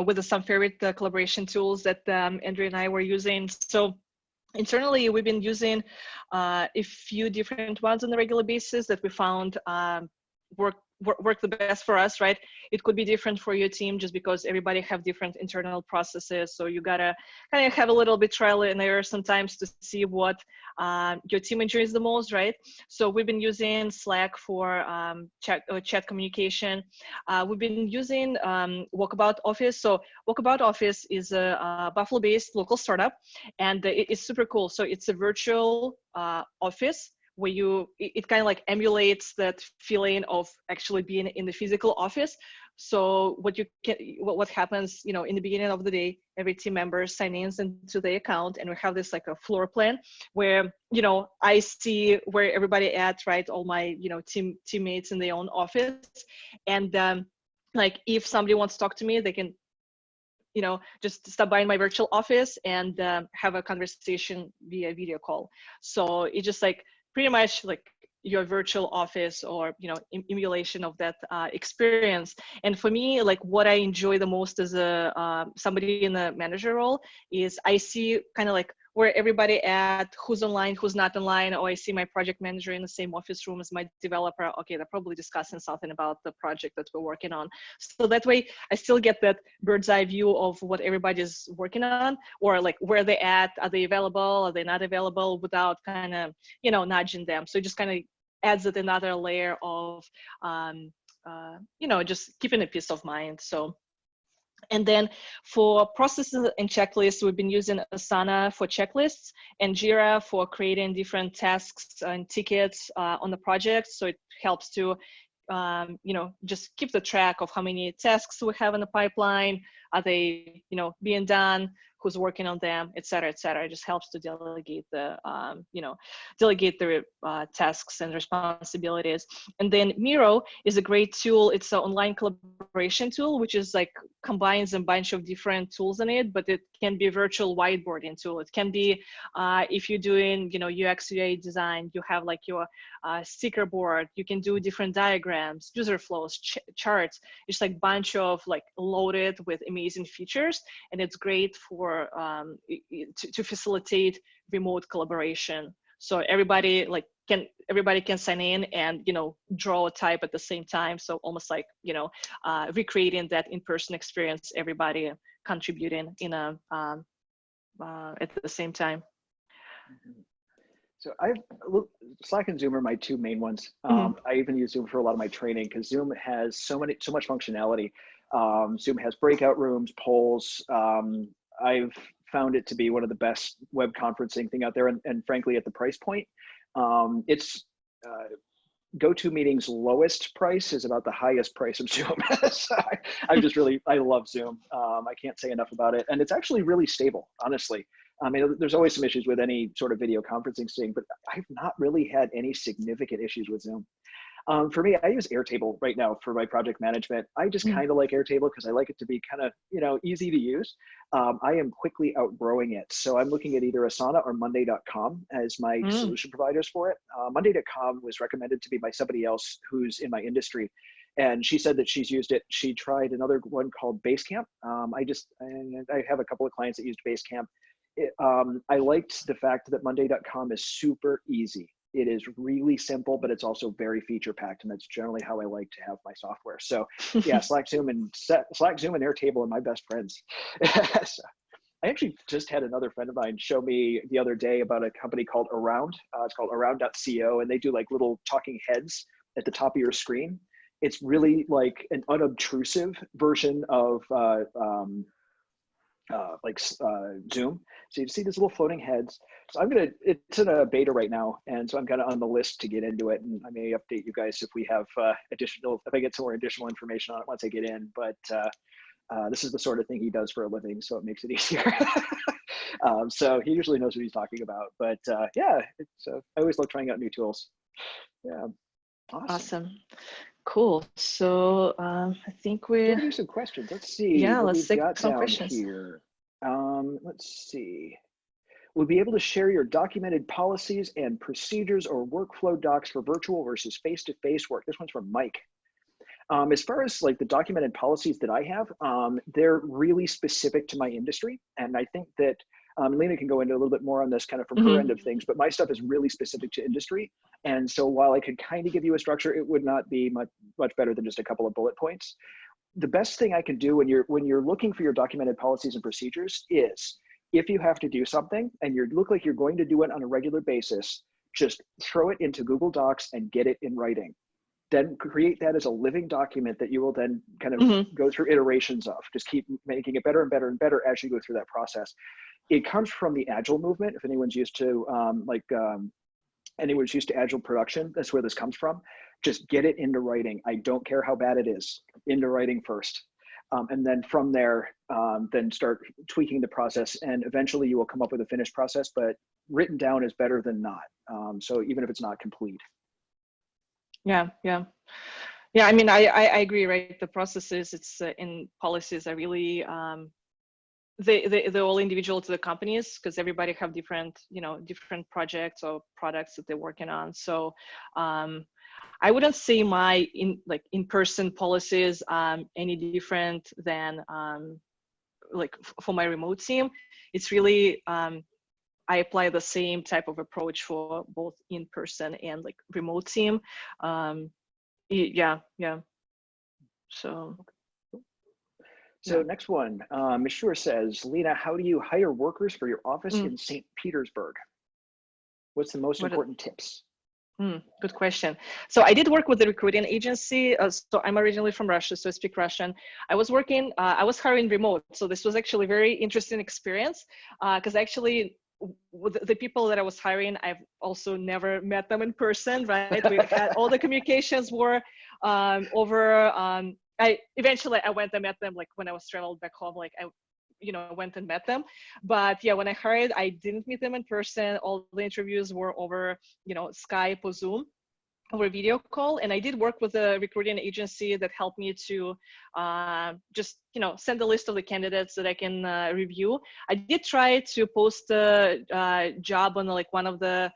with some favorite collaboration tools that Andrew and I were using. So internally, we've been using a few different ones on a regular basis that we found work the best for us, right? It could be different for your team just because everybody have different internal processes. So you gotta kind of have a little bit trial and error sometimes to see what your team enjoys the most, right? So we've been using Slack for chat communication. We've been using Walkabout Office. So Walkabout Office is a Buffalo-based local startup, and it's super cool. So it's a virtual office where it kind of like emulates that feeling of actually being in the physical office. So what happens, in the beginning of the day, every team member signs into the account, and we have this like a floor plan where, I see where everybody at, right? All my, teammates in their own office. And like if somebody wants to talk to me, they can, just stop by in my virtual office and have a conversation via video call. So it's just like pretty much like your virtual office or, emulation of that experience. And for me, like what I enjoy the most as somebody in the manager role is I see kind of like where everybody at, who's online, who's not online, or I see my project manager in the same office room as my developer. Okay, they're probably discussing something about the project that we're working on. So that way I still get that bird's eye view of what everybody's working on, or like where they're at, are they available, are they not available, without kind of, nudging them. So it just kind of adds it another layer of, just keeping a peace of mind. So. And then for processes and checklists, we've been using Asana for checklists and Jira for creating different tasks and tickets on the project. So it helps to, just keep the track of how many tasks we have in the pipeline. Are they, being done? Who's working on them, et cetera, et cetera. It just helps to delegate the, tasks and responsibilities. And then Miro is a great tool. It's an online collaboration tool, which is like combines a bunch of different tools in it, but it can be a virtual whiteboarding tool. It can be, if you're doing, UX, UI design, you have like your sticker board, you can do different diagrams, user flows, charts. It's like a bunch of like loaded with amazing features. And it's great for to facilitate remote collaboration. So everybody can sign in and draw a type at the same time. So almost like recreating that in-person experience, everybody contributing in a at the same time. So Slack and Zoom are my two main ones. I even use Zoom for a lot of my training because Zoom has so much functionality. Zoom has breakout rooms, polls. I've found it to be one of the best web conferencing thing out there, and frankly, at the price point, it's GoToMeeting's lowest price is about the highest price of Zoom. So I love Zoom. I can't say enough about it, and it's actually really stable, honestly. I mean, there's always some issues with any sort of video conferencing thing, but I've not really had any significant issues with Zoom. For me, I use Airtable right now for my project management. I just kind of like Airtable because I like it to be kind of, easy to use. I am quickly outgrowing it. So I'm looking at either Asana or Monday.com as my solution providers for it. Monday.com was recommended to me by somebody else who's in my industry. And she said that she's used it. She tried another one called Basecamp. I have a couple of clients that used Basecamp. I liked the fact that Monday.com is super easy. It is really simple, but it's also very feature packed, and that's generally how I like to have my software. So yeah, Slack, Zoom, and Airtable are my best friends. So, I actually just had another friend of mine show me the other day about a company called Around. It's called around.co, and they do like little talking heads at the top of your screen. It's really like an unobtrusive version of Zoom. So you see these little floating heads. So it's in a beta right now. And so I'm kind of on the list to get into it. And I may update you guys if we have if I get some more additional information on it once I get in. But this is the sort of thing he does for a living, so it makes it easier. So he usually knows what he's talking about. But yeah, I always love trying out new tools. Yeah. Awesome. Cool. So I think we do some questions. Let's see. Yeah, what let's we've take got some down questions. here. Let's see. We'll be able to share your documented policies and procedures or workflow docs for virtual versus face-to-face work. This one's from Mike. As far as like the documented policies that I have, they're really specific to my industry. And I think that Lena can go into a little bit more on this kind of from her end of things, but my stuff is really specific to industry. And so while I could kind of give you a structure, it would not be much better than just a couple of bullet points. The best thing I can do when you're looking for your documented policies and procedures is, if you have to do something and you look like you're going to do it on a regular basis, just throw it into Google Docs and get it in writing. Then create that as a living document that you will then kind of go through iterations of. Just keep making it better and better and better as you go through that process. It comes from the Agile movement. If anyone's used to anyone's used to Agile production, that's where this comes from. Just get it into writing. I don't care how bad it is, into writing first. And then from there, then start tweaking the process, and eventually you will come up with a finished process, but written down is better than not. So even if it's not complete. Yeah. I mean, I agree, right? The processes, it's in policies are really, they're all individual to the companies, because everybody have different projects or products that they're working on. So I wouldn't say my in-person policies any different than for my remote team. It's really I apply the same type of approach for both in-person and remote team. Yeah. So next one, Mishur says, Lena, how do you hire workers for your office in St. Petersburg? What's the most important tips? Good question. So I did work with the recruiting agency. So I'm originally from Russia, so I speak Russian. I was hiring remote. So this was actually a very interesting experience, because actually with the people that I was hiring, I've also never met them in person, right? We had all the communications were over. I went and met them when I was traveled back home. I went and met them. But yeah, when I hired, I didn't meet them in person. All the interviews were over, Skype or Zoom, over video call. And I did work with a recruiting agency that helped me to just, send a list of the candidates that I can review. I did try to post a job on one of the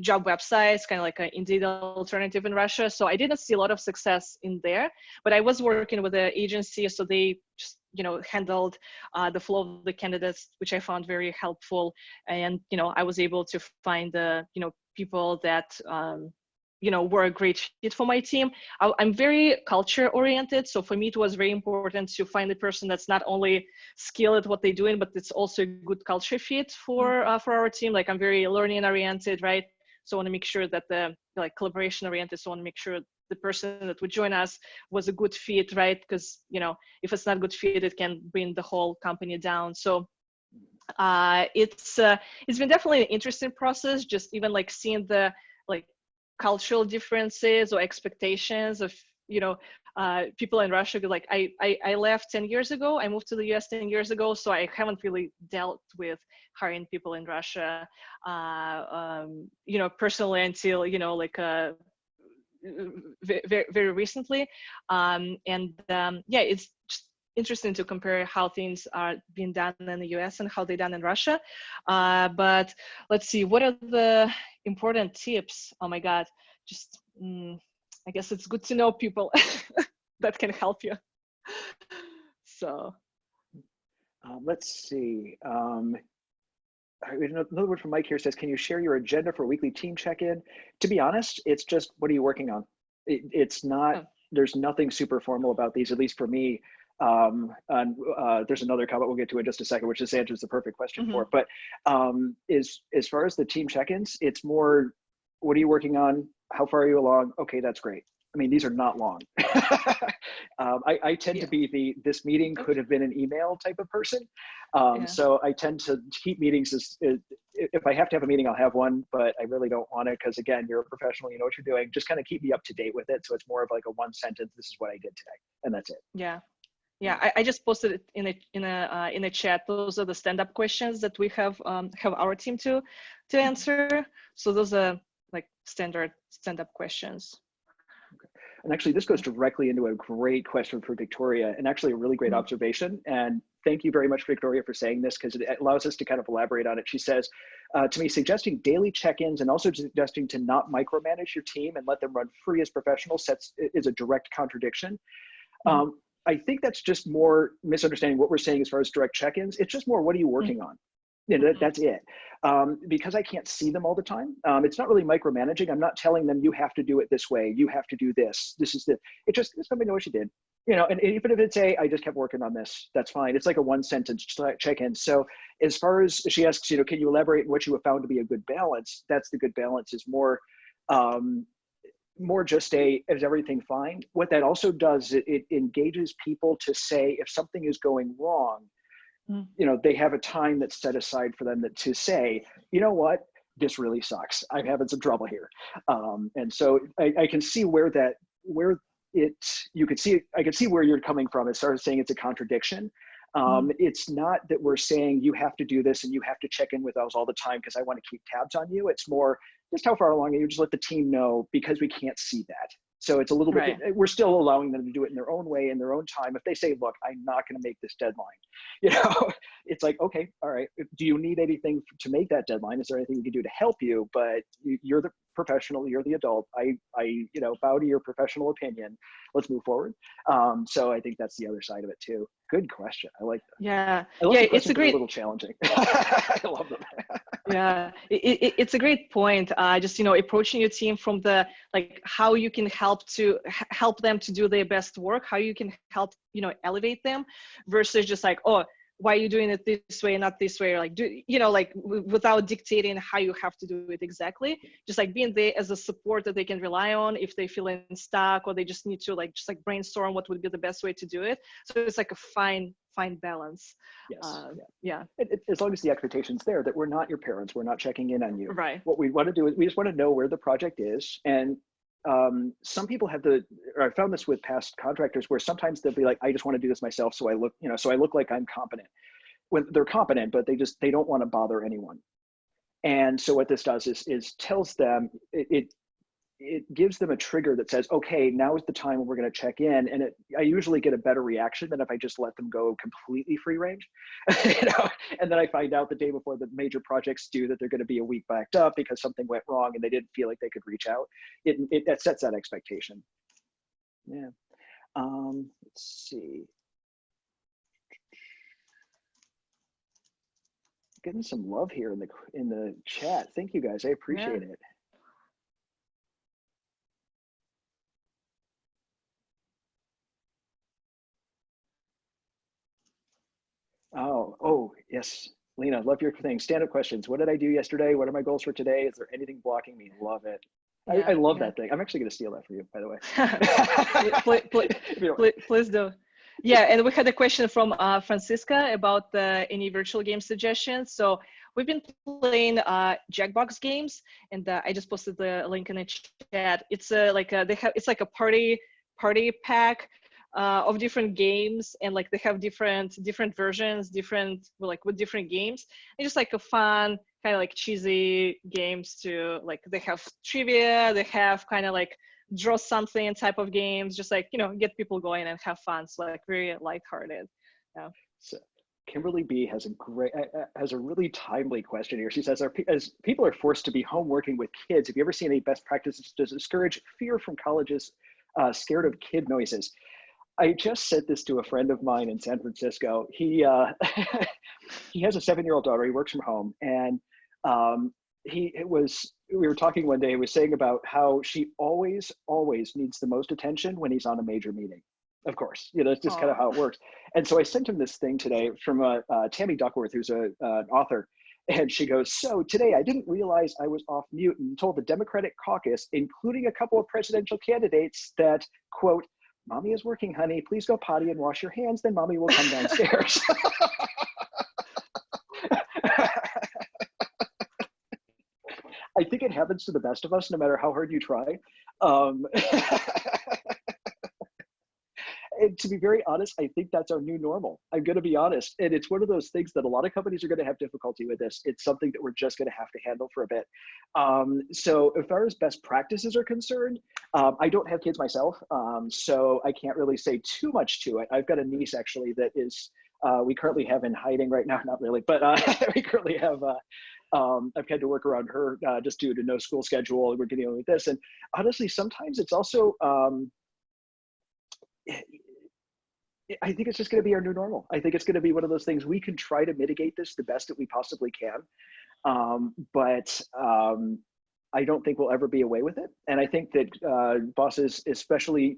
job websites, kind of like an Indeed alternative in Russia. So I didn't see a lot of success in there, but I was working with an agency, so they just, handled the flow of the candidates, which I found very helpful. And, I was able to find the, people that, were a great fit for my team. I'm very culture oriented. So for me, it was very important to find a person that's not only skilled at what they're doing, but it's also a good culture fit for our team. I'm very learning oriented, right? So I want to make sure that the collaboration oriented. So I want to make sure the person that would join us was a good fit, right? Because, if it's not a good fit, it can bring the whole company down. So it's been definitely an interesting process, just even seeing the cultural differences or expectations of people in Russia. I left 10 years ago. I moved to the US 10 years ago, so I haven't really dealt with hiring people in Russia personally until very, very recently. It's just interesting to compare how things are being done in the US and how they're done in Russia. But let's see, what are the important tips? Oh my God, just, I guess it's good to know people that can help you. So. Let's see. Another word from Mike here says, can you share your agenda for weekly team check-in? To be honest, it's just, what are you working on? It's not, there's nothing super formal about these, at least for me. There's another comment we'll get to in just a second, which this answers the perfect question for. Mm-hmm. But as far as the team check-ins, it's more, what are you working on? How far are you along? Okay, that's great. I mean, these are not long. I tend to be this meeting could have been an email type of person. So I tend to keep meetings if I have to have a meeting, I'll have one, but I really don't want it because, again, you're a professional, you know what you're doing. Just kind of keep me up to date with it. So it's more of like a one sentence, this is what I did today, and that's it. Yeah. Yeah, I just posted it in a chat. Those are the stand-up questions that we have our team to answer. So those are like standard stand-up questions. And actually, this goes directly into a great question for Victoria, and actually a really great observation. And thank you very much, Victoria, for saying this, because it allows us to kind of elaborate on it. She says, to me, suggesting daily check-ins and also suggesting to not micromanage your team and let them run free as professionals is a direct contradiction. I think that's just more misunderstanding what we're saying as far as direct check-ins. It's just more, what are you working on? You know, that's it. Because I can't see them all the time. It's not really micromanaging. I'm not telling them you have to do it this way. You have to do this. This is it's somebody know what you did. You know, and even if it's I just kept working on this, that's fine. It's like a one sentence check-in. So as far as she asks, you know, can you elaborate on what you have found to be a good balance? That's the good balance is more just is everything fine? What that also does, it engages people to say if something is going wrong, you know, they have a time that's set aside for them to say, you know what, this really sucks. I'm having some trouble here. And so I can see I can see where you're coming from as far as saying it's a contradiction. It's not that we're saying you have to do this and you have to check in with us all the time because I want to keep tabs on you. It's more just how far along are you, just let the team know because we can't see that. So it's a little bit, we're still allowing them to do it in their own way, in their own time. If they say, look, I'm not going to make this deadline, you know, it's like, okay, all right. Do you need anything to make that deadline? Is there anything we can do to help you? But you're the professional, you're the adult. I you know, bow to your professional opinion. Let's move forward. So I think that's the other side of it too. Good question. I like that. Yeah. It's a little challenging. I love them. Yeah, it's a great point. Just, you know, approaching your team from the, like, how you can help them to do their best work, how you can help, you know, elevate them versus just like, oh, why are you doing it this way, not this way? Or like, you know, like without dictating how you have to do it exactly, just like being there as a support that they can rely on if they feel stuck or they just need to just brainstorm what would be the best way to do it. So it's like a fine balance. Yes. Yeah. As long as the expectation's there that we're not your parents, we're not checking in on you. Right. What we want to do is we just want to know where the project is. And some people have I found this with past contractors where sometimes they'll be like, I just want to do this myself. So I look like I'm competent when they're competent, but they don't want to bother anyone. And so what this does is tells them, it gives them a trigger that says, okay, now is the time when we're going to check in. And I usually get a better reaction than if I just let them go completely free range. You know? And then I find out the day before the major projects due that they're going to be a week backed up because something went wrong and they didn't feel like they could reach out. That sets that expectation. Yeah. Let's see. Getting some love here in the chat. Thank you guys. I appreciate it. Oh, yes. Lena, love your thing. Stand-up questions. What did I do yesterday? What are my goals for today? Is there anything blocking me? Love it. Yeah, I love that thing. I'm actually going to steal that for you, by the way. Please do. Yeah, and we had a question from Francisca about any virtual game suggestions. So we've been playing Jackbox games, and I just posted the link in the chat. It's it's like a party pack of different games, and like they have different versions, with different games, and just like a fun kind of like cheesy games to like, they have trivia, they have kind of like draw something type of games, just like, you know, get people going and have fun. So like very lighthearted. Yeah. So Kimberly B has a really timely question here. She says, as people are forced to be home working with kids, have you ever seen any best practices to discourage fear from colleges scared of kid noises? I just said this to a friend of mine in San Francisco. He he has a 7-year-old daughter. He works from home, and we were talking one day. He was saying about how she always needs the most attention when he's on a major meeting. Of course, it's just kind of how it works. And so I sent him this thing today from Tammy Duckworth, who's an author. And she goes, so today I didn't realize I was off mute and told the Democratic caucus, including a couple of presidential candidates, that, quote, "Mommy is working, honey. Please go potty and wash your hands. Then mommy will come downstairs." I think it happens to the best of us, no matter how hard you try. And to be very honest, I think that's our new normal. I'm going to be honest. And it's one of those things that a lot of companies are going to have difficulty with this. It's something that we're just going to have to handle for a bit. So as far as best practices are concerned, I don't have kids myself, so I can't really say too much to it. I've got a niece actually that is, we currently have in hiding right now, not really, but we currently have, I've had to work around her just due to no school schedule. We're dealing with this. And honestly, sometimes it's also, I think it's just going to be our new normal. I think it's going to be one of those things. We can try to mitigate this the best that we possibly can. But I don't think we'll ever be away with it. And I think that bosses, especially,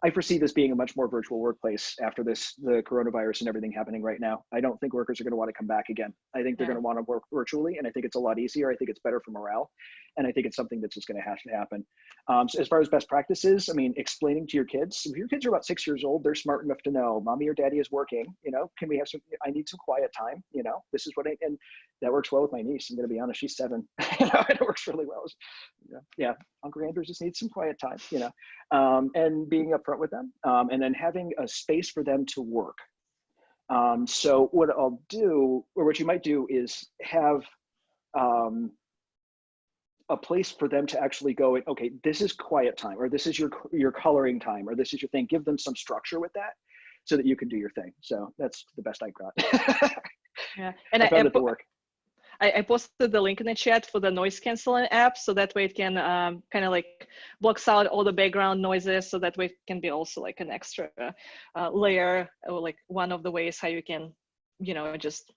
I foresee this being a much more virtual workplace after the coronavirus and everything happening right now. I don't think workers are going to want to come back again. I think they're going to want to work virtually, and I think it's a lot easier. I think it's better for morale, and I think it's something that's just going to have to happen. So as far as best practices, I mean, explaining to your kids, if your kids are about 6 years old, they're smart enough to know, mommy or daddy is working, can we have I need some quiet time, this is what and that works well with my niece. I'm going to be honest, she's 7, and it works really well. Yeah, Uncle Andrew just needs some quiet time, and being upfront with them, and then having a space for them to work. So what I'll do, or what you might do, is have a place for them to actually go, okay, this is quiet time, or this is your coloring time, or this is your thing. Give them some structure with that so that you can do your thing. So that's the best I've got. Yeah, and I found it to work. I posted the link in the chat for the noise canceling app, so that way it can kind of like blocks out all the background noises, so that way it can be also like an extra layer, or like one of the ways how you can, just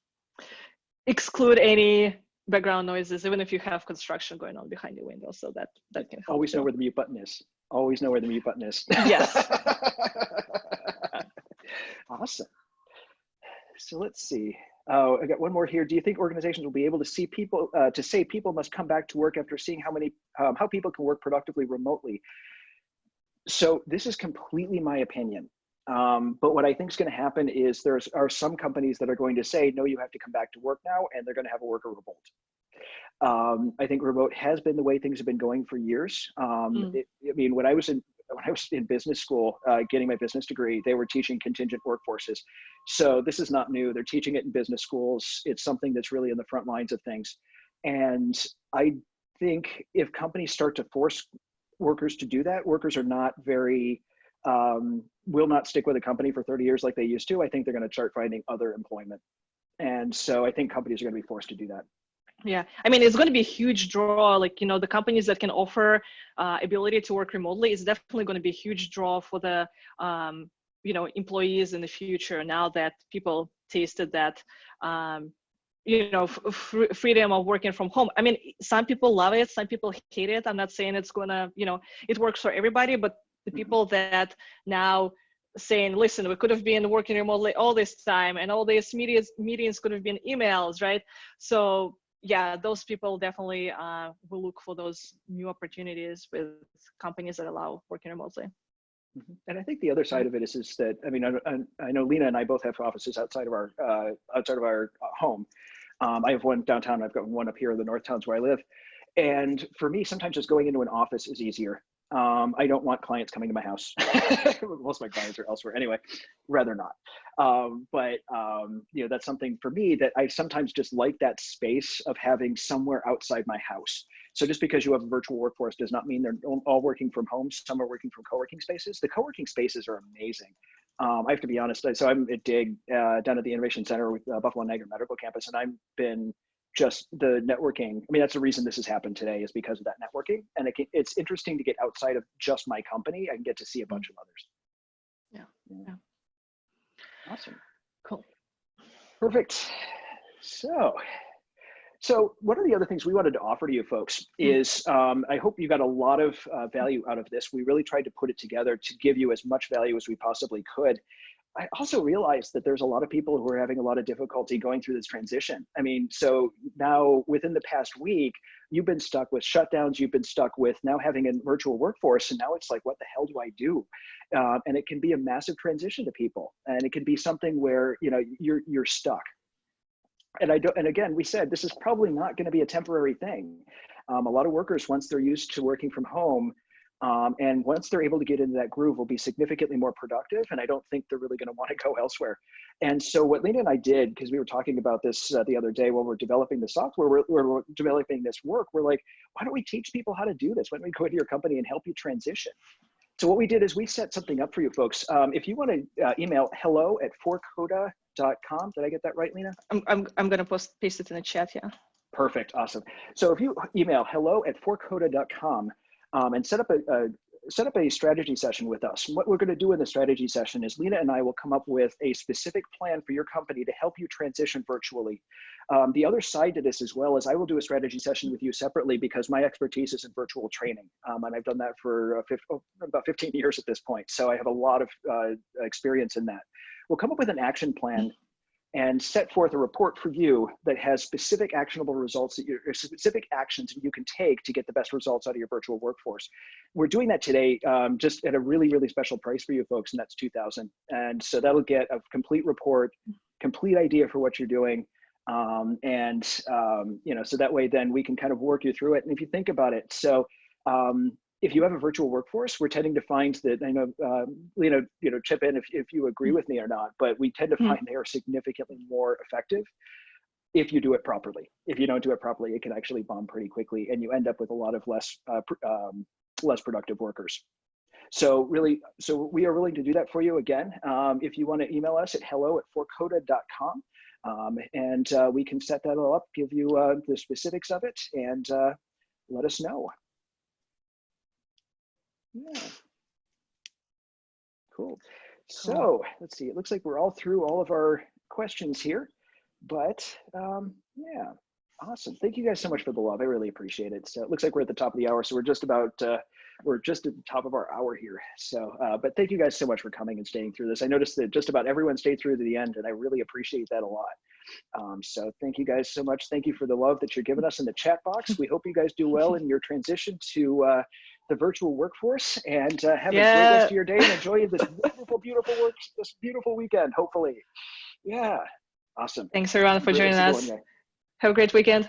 exclude any background noises, even if you have construction going on behind your window. So that can help. Always know where the mute button is. Always know where the mute button is. Yes. Awesome. So let's see. Oh, I got one more here. Do you think organizations will be able to see people to say people must come back to work after seeing how people can work productively remotely? So this is completely my opinion. But what I think is going to happen is there are some companies that are going to say, no, you have to come back to work now, and they're going to have a worker revolt. I think remote has been the way things have been going for years. I mean, when I was in business school, getting my business degree, they were teaching contingent workforces. So this is not new. They're teaching it in business schools. It's something that's really in the front lines of things. And I think if companies start to force workers to do that, workers are not very, will not stick with a company for 30 years like they used to. I think they're going to start finding other employment. And so I think companies are going to be forced to do that. Yeah, I mean, it's going to be a huge draw. Like, the companies that can offer ability to work remotely is definitely going to be a huge draw for the, employees in the future, now that people tasted that, freedom of working from home. I mean, some people love it, some people hate it. I'm not saying it's going to, it works for everybody, but the people that now saying, listen, we could have been working remotely all this time, and all these meetings could have been emails, right? So yeah, those people definitely will look for those new opportunities with companies that allow working remotely. And I think the other side of it is that, I mean, I know Lena and I both have offices outside of our home. I have one downtown. I've got one up here in the North Towns where I live. And for me, sometimes just going into an office is easier. I don't want clients coming to my house. Most of my clients are elsewhere anyway, rather not. But that's something for me that I sometimes just like, that space of having somewhere outside my house. So just because you have a virtual workforce does not mean they're all working from home. Some are working from co-working spaces. The co-working spaces are amazing. I have to be honest. So I'm at DIG down at the Innovation Center with Buffalo Niagara Medical Campus, and I've been just the networking. I mean, that's the reason this has happened today, is because of that networking. And it's interesting to get outside of just my company and get to see a bunch of others. Yeah. Awesome. Cool. Perfect. So So one of the other things we wanted to offer to you folks is, I hope you got a lot of value out of this. We really tried to put it together to give you as much value as we possibly could. I also realized that there's a lot of people who are having a lot of difficulty going through this transition. I mean, so now within the past week, you've been stuck with shutdowns, you've been stuck with now having a virtual workforce, and now it's like, what the hell do I do? And it can be a massive transition to people, and it can be something where, you know, you're stuck. And again, we said this is probably not going to be a temporary thing. A lot of workers, once they're used to working from home, and once they're able to get into that groove, will be significantly more productive. And I don't think they're really going to want to go elsewhere. And so what Lena and I did, because we were talking about this the other day while we're developing the software, we're developing this work, we're like, why don't we teach people how to do this? Why don't we go into your company and help you transition? So what we did is we set something up for you folks. If you want to email hello@forcoda.com. Did I get that right, Lena? I'm going to paste it in the chat, yeah. Perfect, awesome. So if you email hello@forcoda.com and set up a strategy session with us. What we're going to do in the strategy session is Lena and I will come up with a specific plan for your company to help you transition virtually. The other side to this as well is I will do a strategy session with you separately because my expertise is in virtual training. And I've done that for about 15 years at this point. So I have a lot of experience in that. We'll come up with an action plan and set forth a report for you that has specific actionable results, specific actions that you can take to get the best results out of your virtual workforce. We're doing that today just at a really, really special price for you folks, and that's $2,000. And so that'll get a complete report, complete idea for what you're doing. You know, so that way then we can kind of work you through it. And if you think about it, so if you have a virtual workforce, we're tending to find that, I know, Lena, you know, chip in if you agree with me or not, but we tend to find they are significantly more effective if you do it properly. If you don't do it properly, it can actually bomb pretty quickly, and you end up with a lot of less productive workers. So really, so we are willing to do that for you again. If you want to email us at hello@forcoda.com, and we can set that all up, give you the specifics of it, and let us know. Yeah. Cool. So let's see, it looks like we're all through all of our questions here, but yeah, awesome. Thank you guys so much for the love. I really appreciate it. So it looks like we're at the top of the hour. So we're just about, we're just at the top of our hour here. So, but thank you guys so much for coming and staying through this. I noticed that just about everyone stayed through to the end, and I really appreciate that a lot. So thank you guys so much. Thank you for the love that you're giving us in the chat box. We hope you guys do well in your transition to the virtual workforce, and have a great rest of your day and enjoy this this beautiful weekend, hopefully. Yeah, awesome. Thanks everyone for joining us. Have a great weekend.